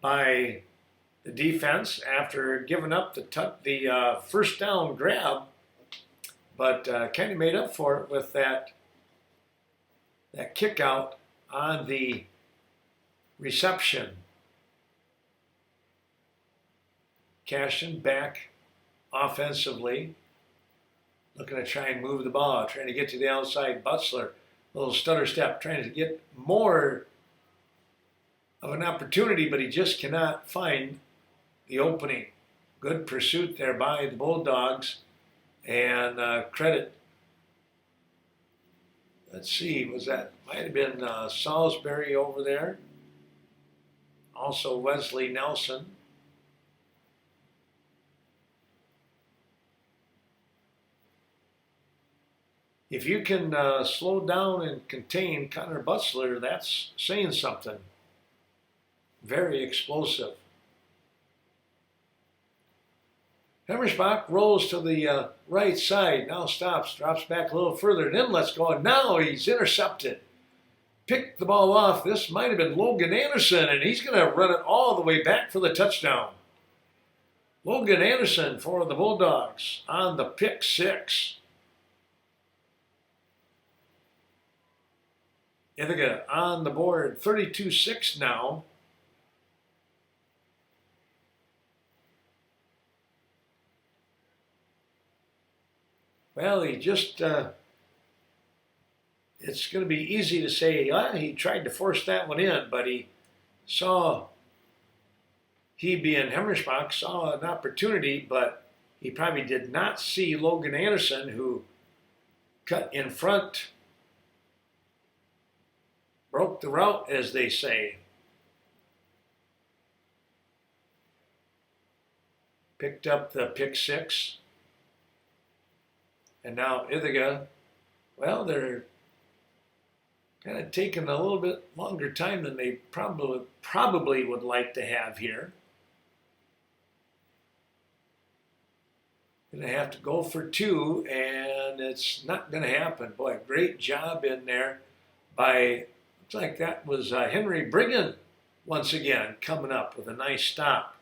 by the defense after giving up the 1st down grab, but kind of made up for it with that kick out on the reception. Cashton back offensively, looking to try and move the ball, trying to get to the outside. Butzler, a little stutter step, trying to get more of an opportunity, but he just cannot find the opening. Good pursuit there by the Bulldogs, and credit. Let's see, might have been Salisbury over there. Also Wesley Nelson. If you can slow down and contain Connor Butzler, that's saying something. Very explosive. Hemmersbach rolls to the right side, now stops, drops back a little further, and then lets go. And now he's intercepted. Picked the ball off. This might have been Logan Anderson, and he's going to run it all the way back for the touchdown. Logan Anderson for the Bulldogs on the pick six. Ithaca on the board, 32-6 now. Well, he just, it's going to be easy to say, he tried to force that one in, but he being Hemmersbach, saw an opportunity, but he probably did not see Logan Anderson, who cut in front, broke the route, as they say. Picked up the pick six. And now Ithaca, well, they're kind of taking a little bit longer time than they probably would like to have here. Going to have to go for two, and it's not going to happen. Boy, great job in there by, looks like that was Henry Brigham once again coming up with a nice stop.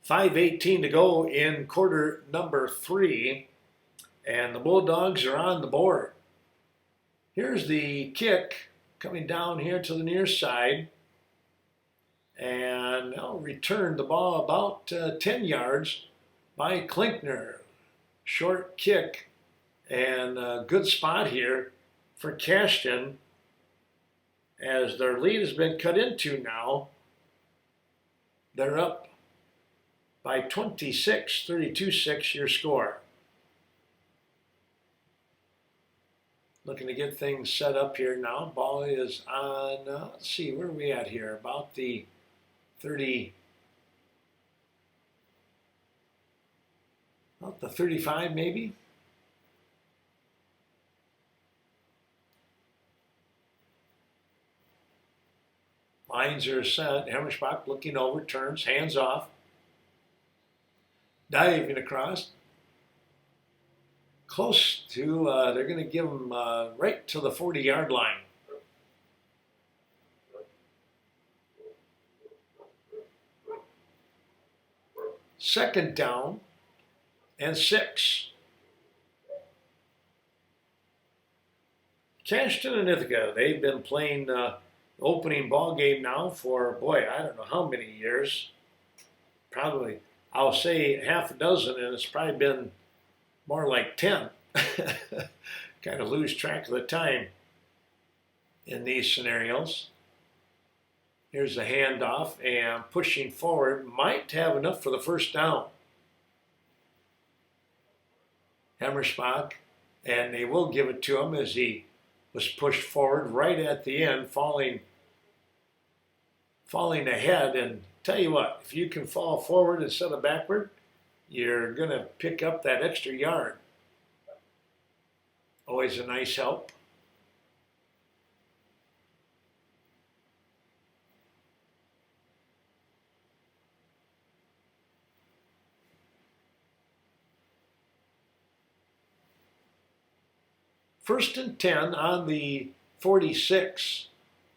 5:18 to go in quarter number 3, and the Bulldogs are on the board. Here's the kick coming down here to the near side, and I'll return the ball about 10 yards by Klinkner. Short kick, and a good spot here for Cashton, as their lead has been cut into now. They're up by 26, 32-6 your score. Looking to get things set up here now. Ball is on, let's see, where are we at here? About the 30, about the 35 maybe. Lines are set. Hemmersbach looking over, turns, hands off. Diving across. Close to, they're going to give him right to the 40-yard line. Second down and 6. Cashton and Ithaca, they've been playing opening ball game now for, boy, I don't know how many years. Probably, I'll say half a dozen, and it's probably been more like 10. Kind of lose track of the time in these scenarios. Here's a handoff, and pushing forward, might have enough for the first down. Hemmersbach, and they will give it to him as he was pushed forward right at the end, falling ahead. And tell you what, if you can fall forward instead of backward, you're going to pick up that extra yard. Always a nice help. First and 10 on the 46.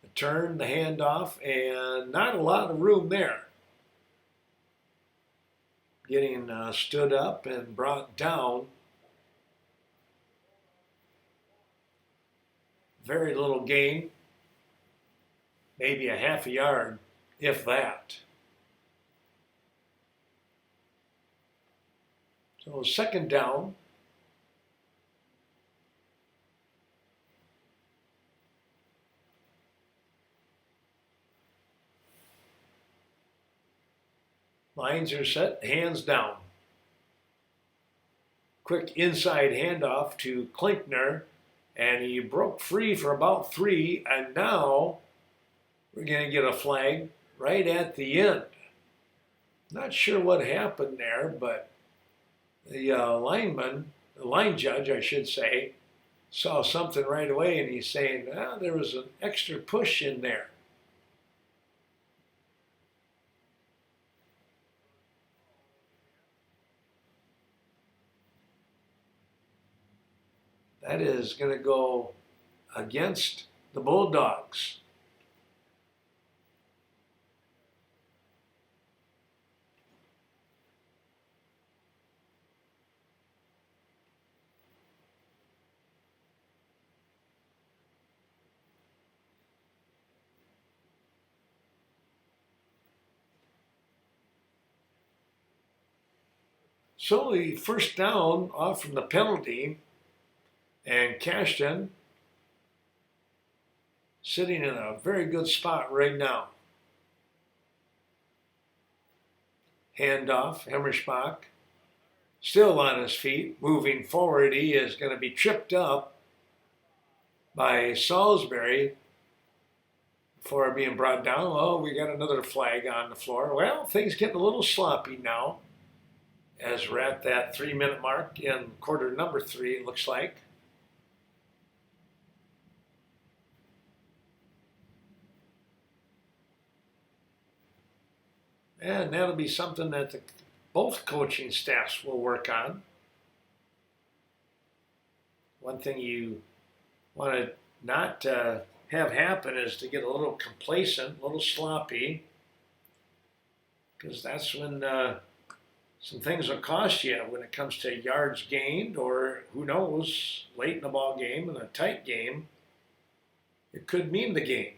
The turn, the handoff, and not a lot of room there. Getting stood up and brought down. Very little gain. Maybe a half a yard, if that. So second down. Lines are set, hands down. Quick inside handoff to Klinkner, and he broke free for about 3, and now we're going to get a flag right at the end. Not sure what happened there, but the the line judge, I should say, saw something right away, and he's saying, there was an extra push in there. That is going to go against the Bulldogs. So the first down off from the penalty, and Cashton sitting in a very good spot right now. Handoff, Hemmerschbach, still on his feet, moving forward. He is going to be tripped up by Salisbury before being brought down. Oh, we got another flag on the floor. Well, things getting a little sloppy now as we're at that 3-minute mark in quarter number 3, it looks like. And that'll be something that both coaching staffs will work on. One thing you want to not have happen is to get a little complacent, a little sloppy, because that's when some things will cost you when it comes to yards gained, or who knows, late in the ball game, in a tight game, it could mean the game.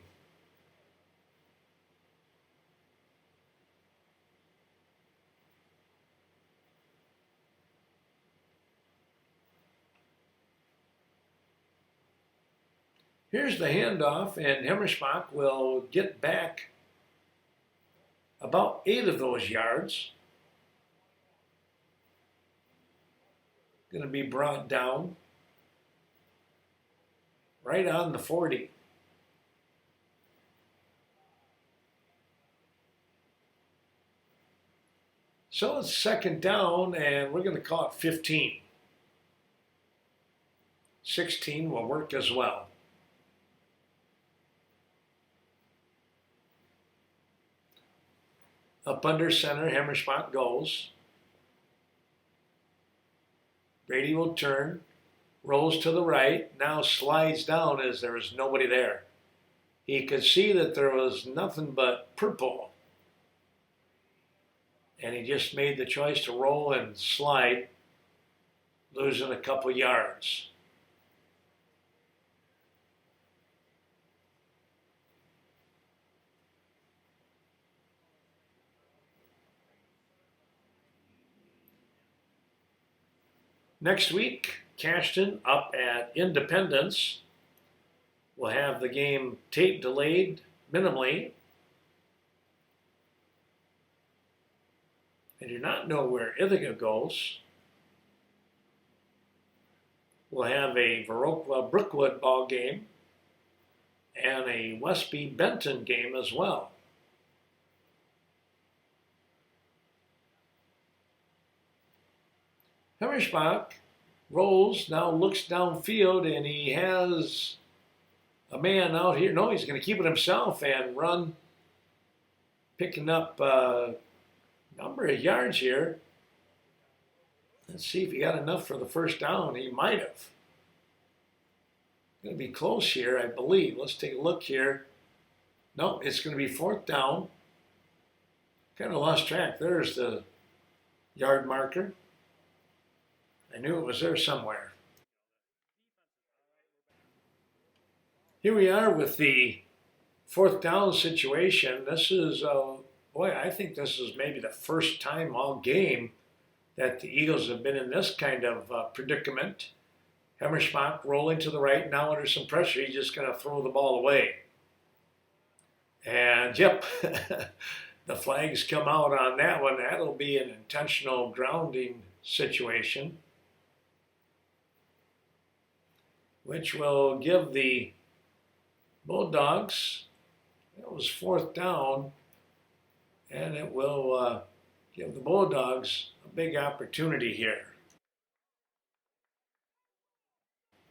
Here's the handoff, and Hemmerschbach will get back about 8 of those yards. Going to be brought down right on the 40. So it's second down, and we're going to call it 15. 16 will work as well. Up under center, Hemmerschbach goes. Brady will turn, rolls to the right, now slides down as there is nobody there. He could see that there was nothing but purple. And he just made the choice to roll and slide, losing a couple yards. Next week, Cashton up at Independence. We'll have the game tape delayed minimally. I do not know where Ithaca goes. We'll have a Viroqua Brookwood ball game and a Westby Benton game as well. Hemmerschbach rolls, now looks downfield, and he has a man out here. No, he's going to keep it himself and run, picking up a number of yards here. Let's see if he got enough for the first down. He might have. Going to be close here, I believe. Let's take a look here. No, it's going to be fourth down. Kind of lost track. There's the yard marker. I knew it was there somewhere. Here we are with the fourth down situation. This is, boy, I think this is maybe the first time all game that the Eagles have been in this kind of predicament. Hemmerschbach rolling to the right, now under some pressure. He's just going to throw the ball away. And, yep, the flags come out on that one. That'll be an intentional grounding situation, which will give the Bulldogs, it was fourth down, and it will give the Bulldogs a big opportunity here.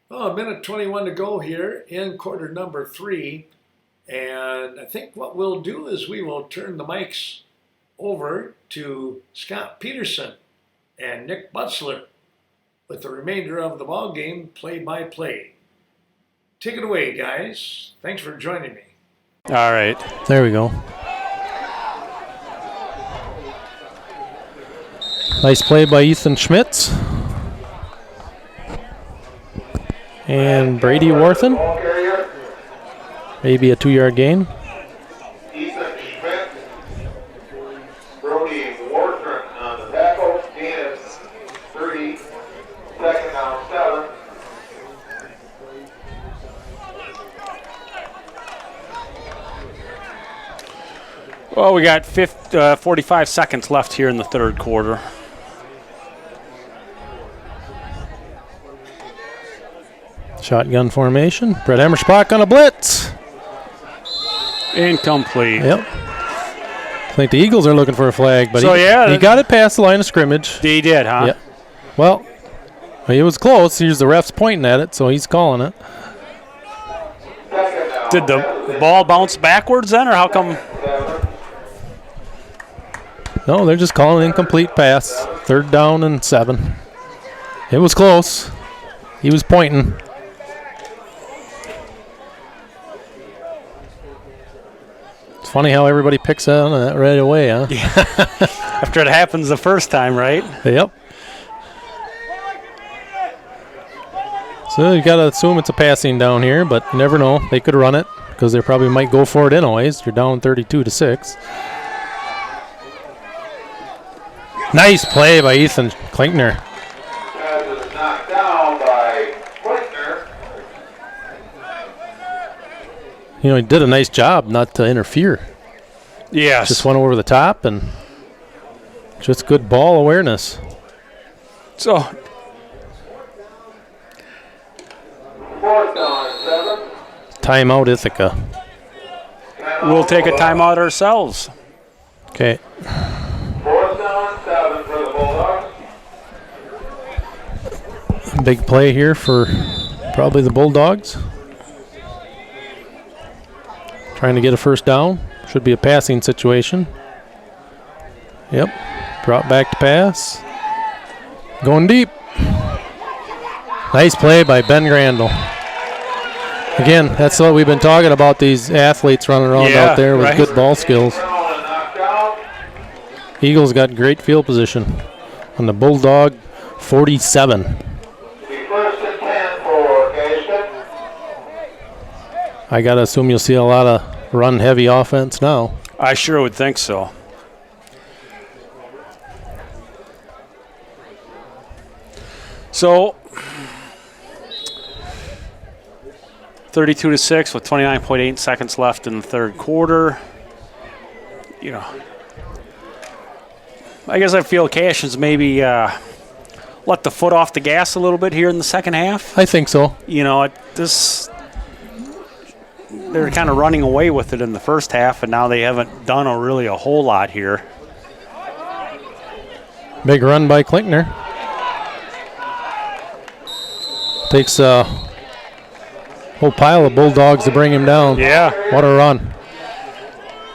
Well, a minute 21 to go here in quarter number 3. And I think what we'll do is we will turn the mics over to Scott Peterson and Nick Butzler with the remainder of the ball game play-by-play. Take it away, guys. Thanks for joining me. All right. There we go. Nice play by Ethan Schmitz. And Brady Warthen. Maybe a 2-yard gain. Ethan Schmidt, Brody Warthen on the tackle, gain of 3, second down 7. Well, we got 45 seconds left here in the third quarter. Shotgun formation. Brett Emmersbach on a blitz. Incomplete. Yep. I think the Eagles are looking for a flag, but he got it past the line of scrimmage. He did, huh? Yep. Well, he was close. Here's the refs pointing at it, so he's calling it. Did the ball bounce backwards then, or how come? No, they're just calling an incomplete pass. 3rd down and 7. It was close. He was pointing. It's funny how everybody picks on that right away, huh? Yeah. After it happens the first time, right? Yep. So you got to assume it's a passing down here, but you never know. They could run it because they probably might go for it anyways. You're down 32-6. Nice play by Ethan Klinkner. That was knocked down by Klinkner. You know, he did a nice job not to interfere. Yes. Just went over the top and just good ball awareness. So, 4th down and 7. Timeout Ithaca. we'll take a timeout ourselves. Okay. 4th down and 7 for the Bulldogs. Big play here for probably the Bulldogs. Trying to get a first down. Should be a passing situation. Yep. Brought back to pass. Going deep. Nice play by Ben Grandel. Again, that's what we've been talking about, these athletes running around out there with good ball skills. Eagles got great field position on the Bulldog 47. Be 1st and 10 for Cashton. I got to assume you'll see a lot of run-heavy offense now. I sure would think so. So, 32-6 with 29.8 seconds left in the third quarter. You know, I guess I feel Cashton's maybe let the foot off the gas a little bit here in the second half. I think so. You know, they're kind of running away with it in the first half, and now they haven't done really a whole lot here. Big run by Klinkner. Takes a whole pile of Bulldogs to bring him down. Yeah. What a run.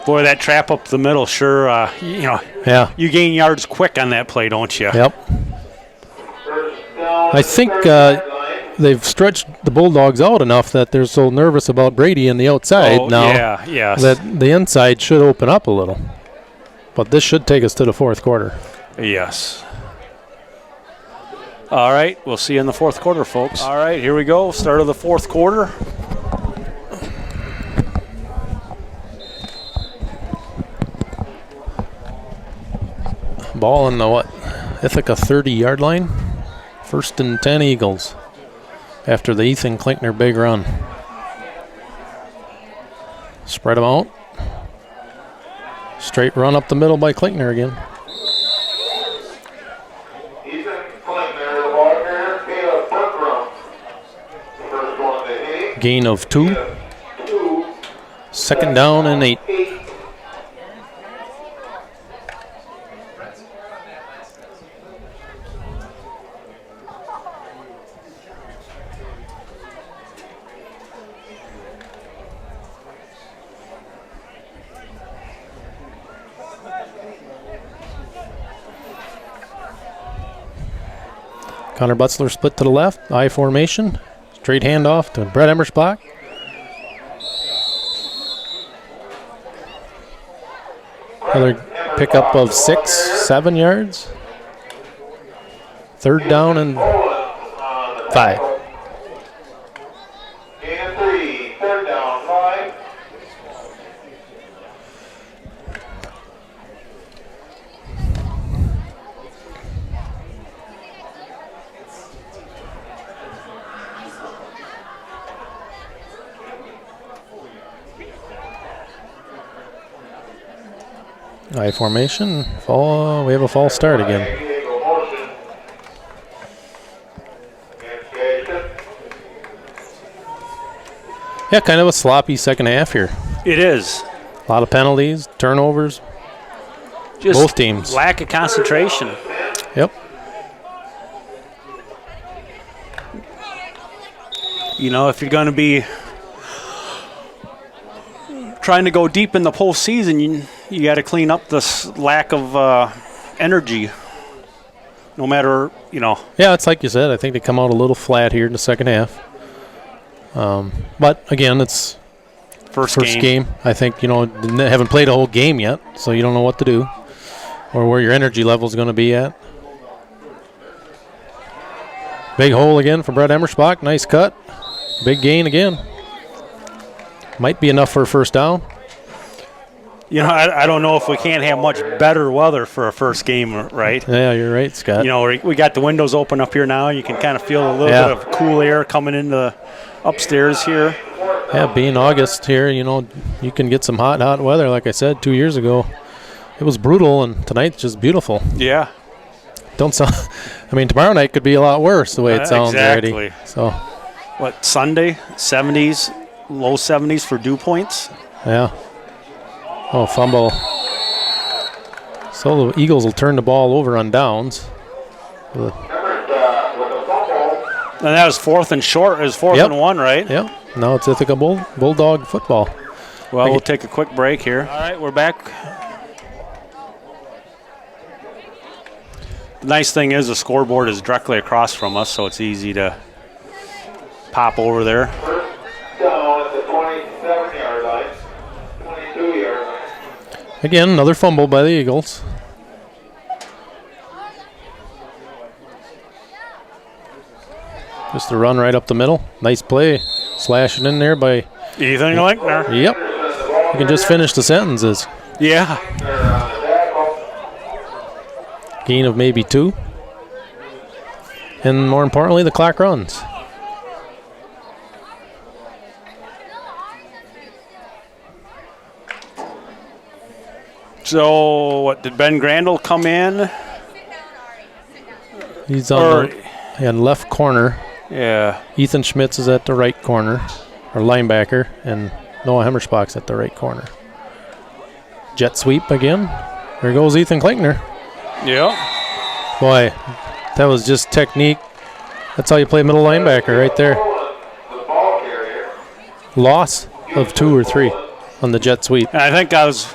Boy, that trap up the middle sure, Yeah. You gain yards quick on that play, don't you? Yep. I think they've stretched the Bulldogs out enough that they're so nervous about Brady on the outside now that the inside should open up a little. But this should take us to the fourth quarter. Yes. All right, we'll see you in the fourth quarter, folks. All right, here we go. Start of the fourth quarter. Ball in the Ithaca 30-yard line. 1st and 10 Eagles after the Ethan Klinkner big run. Spread them out. Straight run up the middle by Klinkner again. Gain of 2. 2nd down and 8. Connor Butzler split to the left, I formation. Straight handoff to Brett Emmersbach. Another pickup of 6, 7 yards. Third down and 5. And 3, third down, 5. I formation. Fall. We have a false start again. Eagle motion. And Cashton. Yeah, kind of a sloppy second half here. It is. A lot of penalties, turnovers. Just Both teams. lack of concentration. Yep. You know, if you're going to be trying to go deep in the postseason, you got to clean up this lack of energy. No matter, you know. Yeah, it's like you said. I think they come out a little flat here in the second half. But again, it's First game. I think, they haven't played a whole game yet, so you don't know what to do or where your energy level is going to be at. Big hole again for Brett Emmersbach. Nice cut. Big gain again. Might be enough for a first down. You know, I don't know if we can't have much better weather for a first game, right? Yeah, you're right, Scott. You know, we got the windows open up here now. You can kind of feel a little bit of cool air coming into upstairs here. Yeah, being August here, you can get some hot weather. Like I said, 2 years ago, it was brutal, and tonight's just beautiful. Yeah. Don't sound. I mean, tomorrow night could be a lot worse the way it sounds exactly. already. So. What, Sunday? 70s, low 70s for dew points? Yeah. Oh, fumble. So the Eagles will turn the ball over on downs. And that was fourth and short. It was fourth and 1, right? Yep. Now it's Ithaca Bulldog football. Well, we'll take a quick break here. All right, we're back. The nice thing is the scoreboard is directly across from us, so it's easy to pop over there. First down at the 27-yard line, 22-yard line. Again, another fumble by the Eagles. Just a run right up the middle. Nice play. Slashing in there by Ethan Linkner. Yep. You can just finish the sentences. Yeah. Gain of maybe 2. And more importantly, the clock runs. So, what, did Ben Grandel come in? He's on the left corner. Yeah. Ethan Schmitz is at the right corner, or linebacker, and Noah Hemmersbach's at the right corner. Jet sweep again. There goes Ethan Klinkner. Yeah. Boy, that was just technique. That's how you play middle linebacker right there. Loss of 2 or 3 on the jet sweep. And I think I was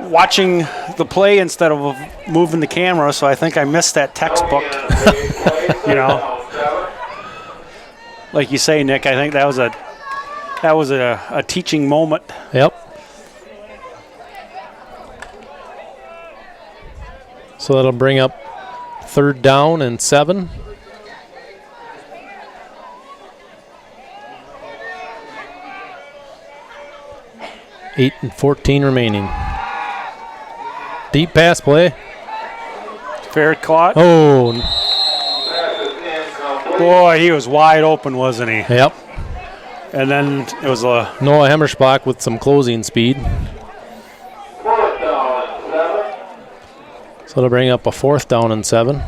watching the play instead of moving the camera, so I think I missed that textbook. You know. Like you say, Nick, I think that was a teaching moment. Yep. So that'll bring up 3rd down and 7. Eight and 14 remaining. Deep pass play. Fair caught. Oh. Boy, he was wide open, wasn't he? Yep. And then it was a Noah Hemmersbach with some closing speed. So it'll bring up a 4th down and 7.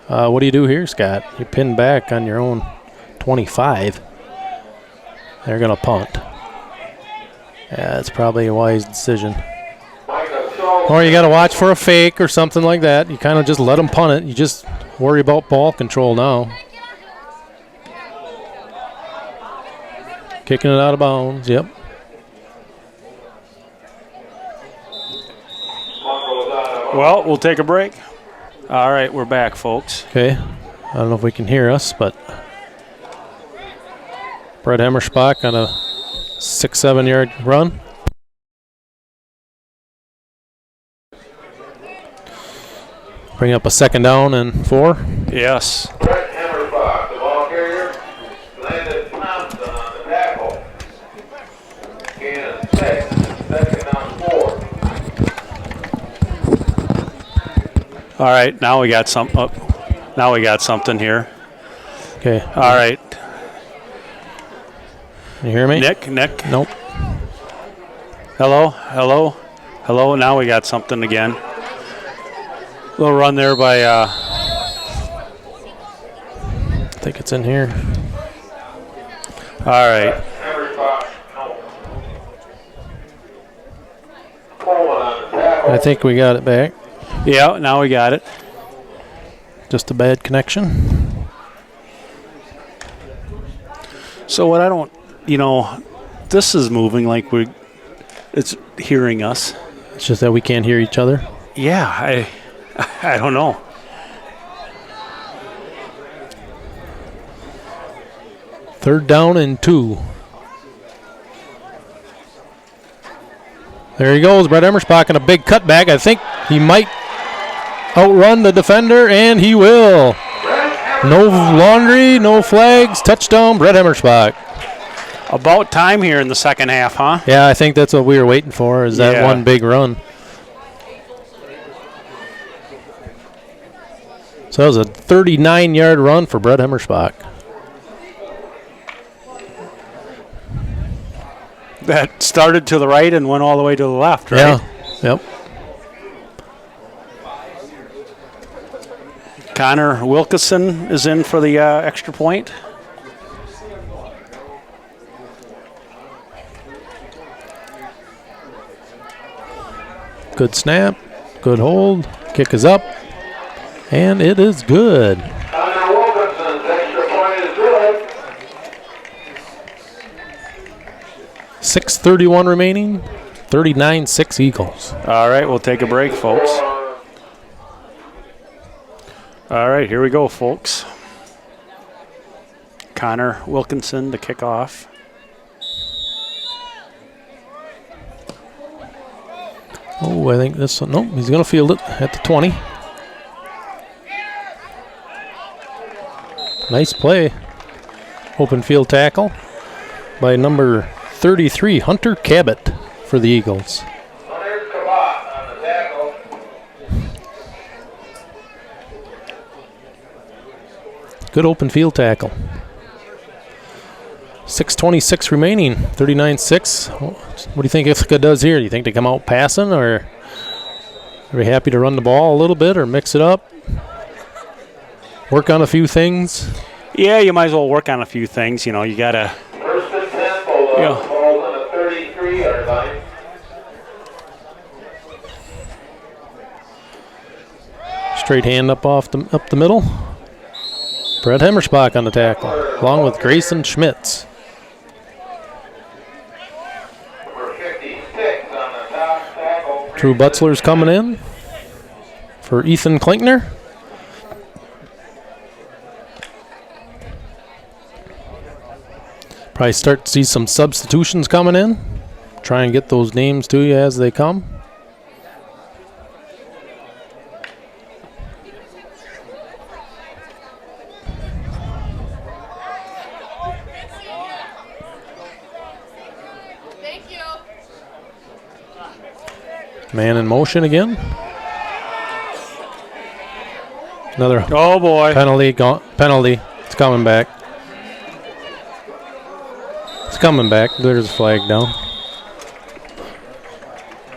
What do you do here, Scott? You pin back on your own 25. They're going to punt. Yeah, it's probably a wise decision. Or you got to watch for a fake or something like that. You kind of just let them punt it. You just worry about ball control now. Kicking it out of bounds, yep. Well, we'll take a break. All right, we're back, folks. Okay. I don't know if we can hear us, but Brett Hemmerspach on a 6-7 yard run. Bring up a 2nd down and 4. Yes. Brett Hammersbach, the ball carrier. Landon Thompson on the tackle. Gain of 6, 2nd down 4. All right, now we got some. Oh, now we got something here. Okay. All right, You hear me? Nick. Nope. Hello. Now we got something again. Little run there by. I think it's in here. All right. Hammersbach, no. Coleman on the tackle. I think we got it back. Yeah, now we got it. Just a bad connection. So what I don't, this is moving like it's hearing us. It's just that we can't hear each other. Yeah, I don't know. Third down and 2. There he goes, Brett Hemmerspach, and a big cutback. I think he might outrun the defender, and he will. No laundry, no flags, touchdown, Brett Hemmerspach. About time here in the second half, huh? Yeah, I think that's what we were waiting for, is that one big run. So that was a 39-yard run for Brett Hemmerspach. That started to the right and went all the way to the left, right? Yeah, yep. Connor Wilkinson is in for the extra point. Good snap, good hold, kick is up, and it is good. Connor Wilkinson's extra point is good. 6:31 remaining, 39-6 Eagles. All right, we'll take a break, folks. All right, here we go, folks. Connor Wilkinson to kick off. Oh, I think this one, nope, he's going to field it at the 20. Nice play. Open field tackle by number 33, Hunter Cabot for the Eagles. There's Kabot on the tackle. Good open field tackle. 6:26 remaining, 39-6. What do you think Ithaca does here? Do you think they come out passing, or are we happy to run the ball a little bit or mix it up? Work on a few things? Yeah, you might as well work on a few things. You got to. First and 10, Bulldogs. Yeah. Ball's on the 33-yard line. Straight hand up the middle. Brett Hemmerspach on the tackle, along with Grayson Schmitz. Number 56 on the top tackle. Drew Butzler's coming in for Ethan Klinkner. Probably start to see some substitutions coming in. Try and get those names to you as they come. Thank you. Man in motion again. Another Oh, boy. penalty. It's coming back. It's coming back. There's a flag down.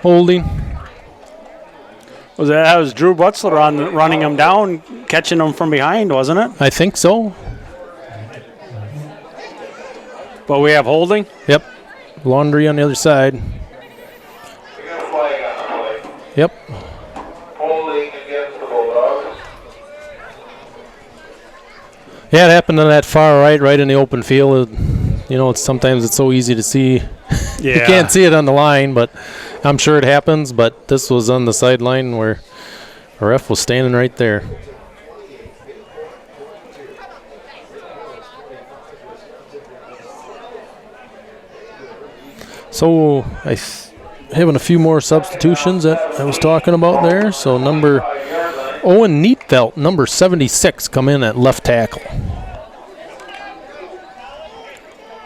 Holding. That was Drew Butzler running him down, catching him from behind, wasn't it? I think so. But we have holding. Yep. Laundry on the other side. We got a flag on the play. Yep. Holding against the Bulldogs. Yeah, it happened on that far right in the open field. Sometimes it's so easy to see. Yeah. You can't see it on the line, but I'm sure it happens. But this was on the sideline where The ref was standing right there. So having a few more substitutions that I was talking about there. So number Owen Neatvelt, number 76, come in at left tackle.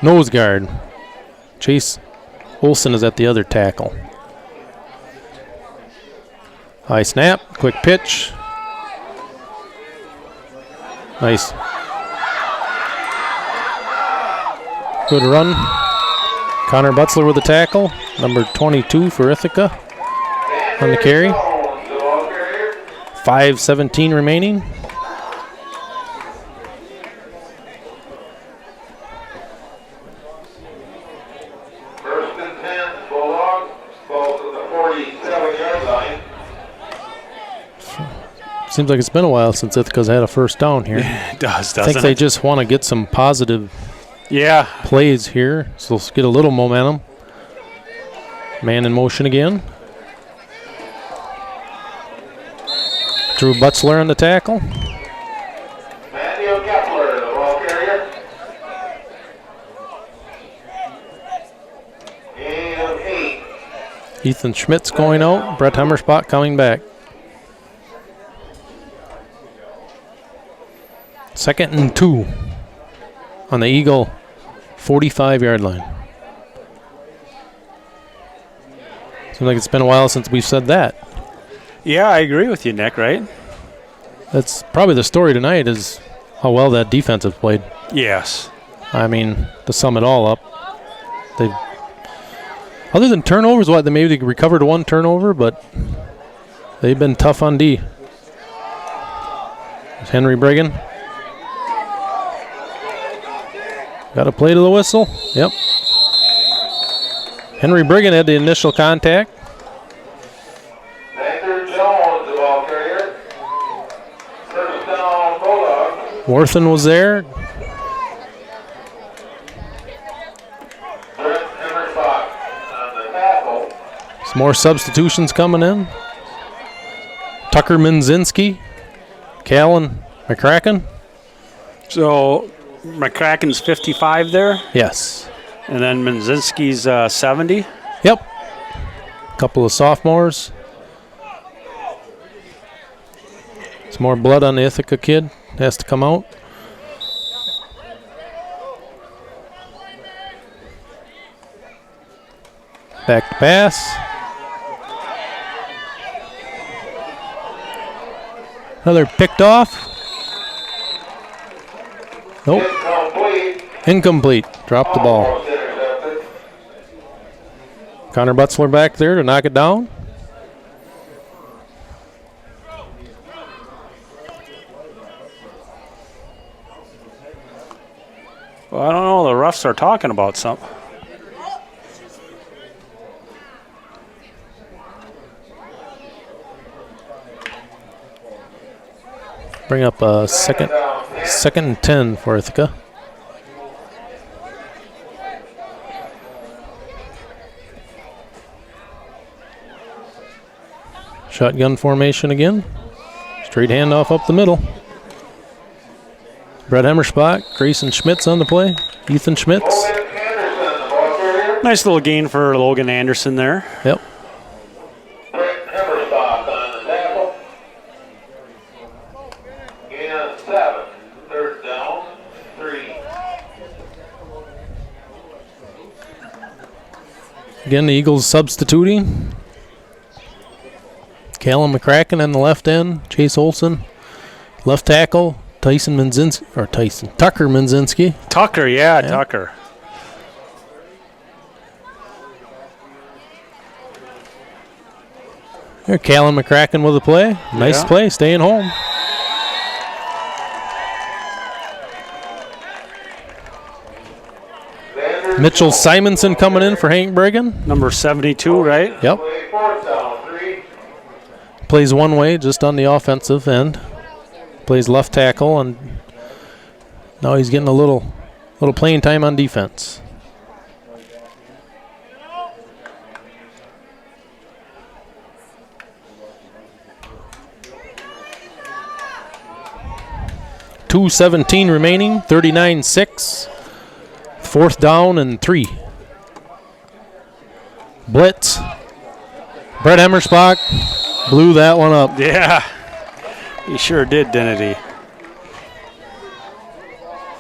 Nose guard. Chase Olson is at the other tackle. High snap, quick pitch. Nice. Good run. Connor Butzler with the tackle. Number 22 for Ithaca on the carry. 5:17 remaining. First and 10, Bulldogs, ball to the 47-yard line. Seems like it's been a while since Ithaca's had a first down here. It does, doesn't I think they just want to get some positive plays here, so let's get a little momentum. Man in motion again. Drew Butzler on the tackle. Matthew Kepler, the ball carrier. Gain of 8. Ethan Schmitz going out. Brett Hemmerspot coming back. Second and 2 on the Eagle 45-yard line. Seems like it's been a while since we've said that. Yeah, I agree with you, Nick, right? That's probably the story tonight is how well that defense has played. Yes. I mean, to sum it all up, they other than turnovers, they maybe recovered one turnover, but they've been tough on D. There's Henry Brigham. Got a play to the whistle. Yep. Henry Brigham had the initial contact. Nathan Jones, the ball carrier. First down, Bulldogs. Worthen was there. Brett Hemmerspot on the tackle. Some more substitutions coming in. Tucker Minzinski. Callan McCracken. So McCracken's 55 there, Yes. and then Minzinski's 70. Yep. Couple of sophomores. Some more blood on the Ithaca kid. Has to come out. Back to pass. Another picked off. Nope. Incomplete. Incomplete. Dropped the ball. Almost intercepted. Connor Butzler back there to knock it down. Well, I don't know. The refs are talking about something. Bring up a second and 10 for Ithaca. Shotgun formation again. Straight handoff up the middle. Brett Hemmerspot, Grayson Schmitz on the play. Ethan Schmitz. Logan Anderson, the ball carrier. Nice little gain for Logan Anderson there. Yep. Brett Hemmerspot on the tackle. Gain of 7. Third down, 3. Again, the Eagles substituting. Callum McCracken on the left end. Chase Olson. Left tackle. Tucker Minzinski. Tucker, yeah, Tucker. Here, Callum McCracken with a play. Nice Yeah. play, staying home. Mitchell Simonson coming in for Hank Brigham. Number 72, right? Yep. Play fourth down, 3. Plays one way, just on the offensive end. Plays left tackle, and now he's getting a little playing time on defense. 2:17 remaining, 39-6. 4th down and 3. Blitz. Brett Emmersbach blew that one up. Yeah, he sure did, didn't he?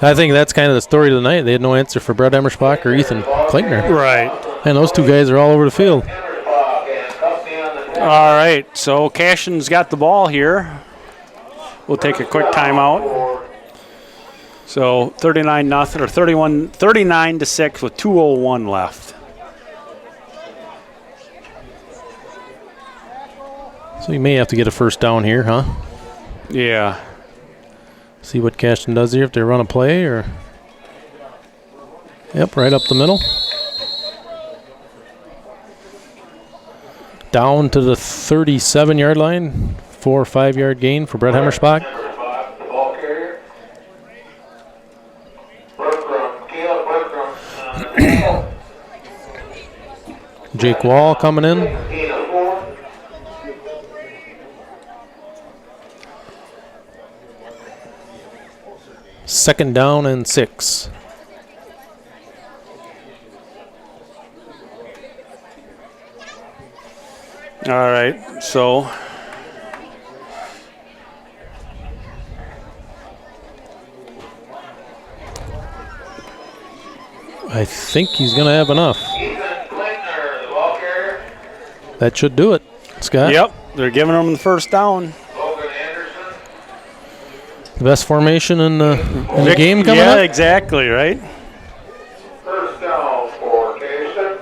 I think that's kind of the story of the night. They had no answer for Brett Emmersbach or Ethan Kleitner. Right. And those two guys are all over the field. All right, so Cashton's got the ball here. We'll take a quick timeout. So 39-0 or 39-6 with 2:01 left. So you may have to get a first down here, huh? Yeah. See what Cashton does here, if they run a play or... Yep, right up the middle. Down to the 37-yard line. 4 or 5 yard gain for Brett Emmersbach. The ball carrier. Jake Wall coming in. 16-4. Second down and 6. All right, so I think he's going to have enough. Ethan Kleitner, the ball carrier. That should do it, Scott. yep, they're giving them the first down. Logan Anderson. The best formation in the game coming Yeah, up. exactly, right? First down for Cashton.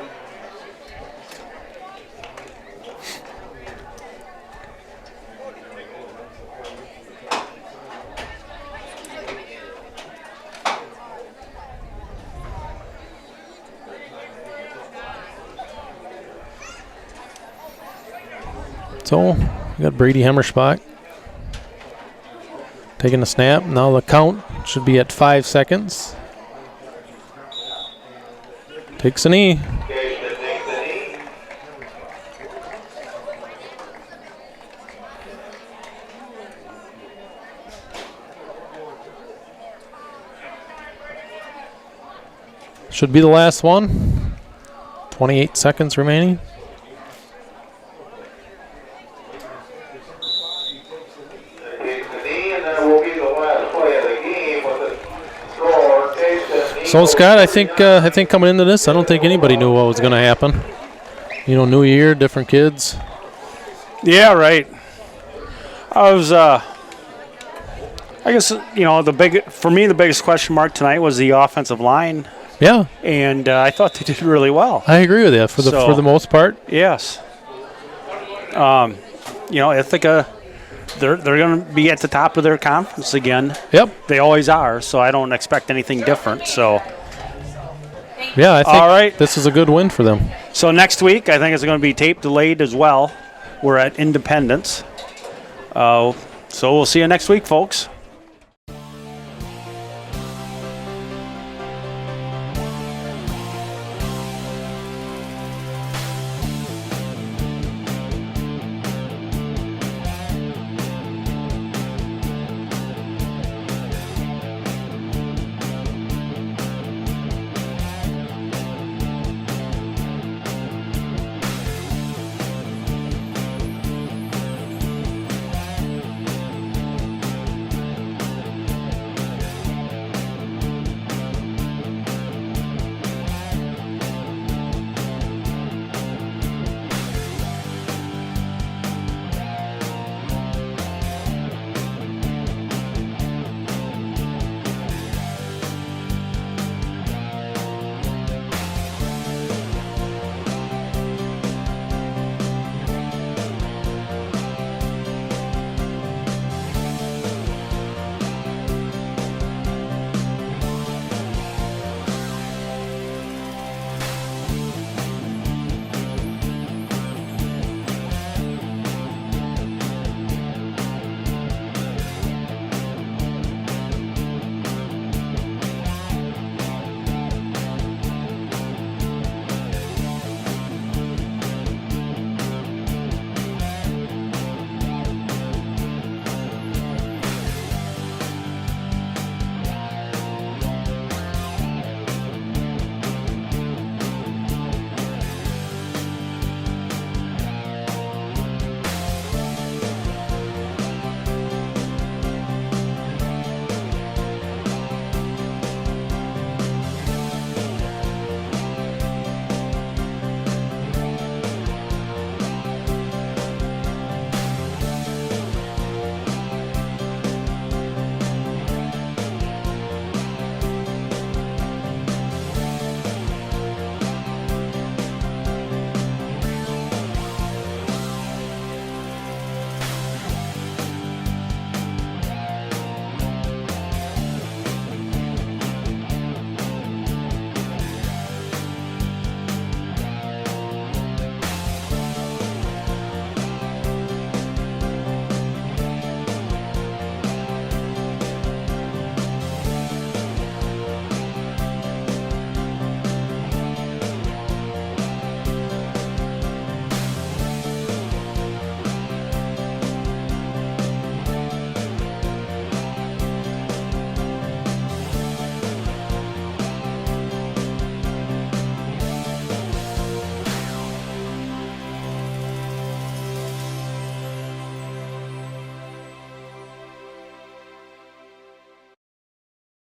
So we got Brady Emmersbach taking a snap. Now the count should be at 5 seconds. Takes a knee. Cashton takes the knee. Should be the last one. 28 seconds remaining. Takes the knee, and that will be the last play of the game with the score. Cashton So Scott, I think coming into this, I don't think anybody knew what was going to happen. You know, new year, different kids. Yeah, right. I was, I guess, you know, for me, the biggest question mark tonight was the offensive line, Yeah, and I thought they did really well. I agree with you for the most part. Yes. You know, Ithaca, they're going to be at the top of their conference again. Yep. They always are, so I don't expect anything different. So, Yeah, I think All right. this is a good win for them. so next week, I think it's going to be tape delayed as well. We're at Independence. So we'll see you next week, folks.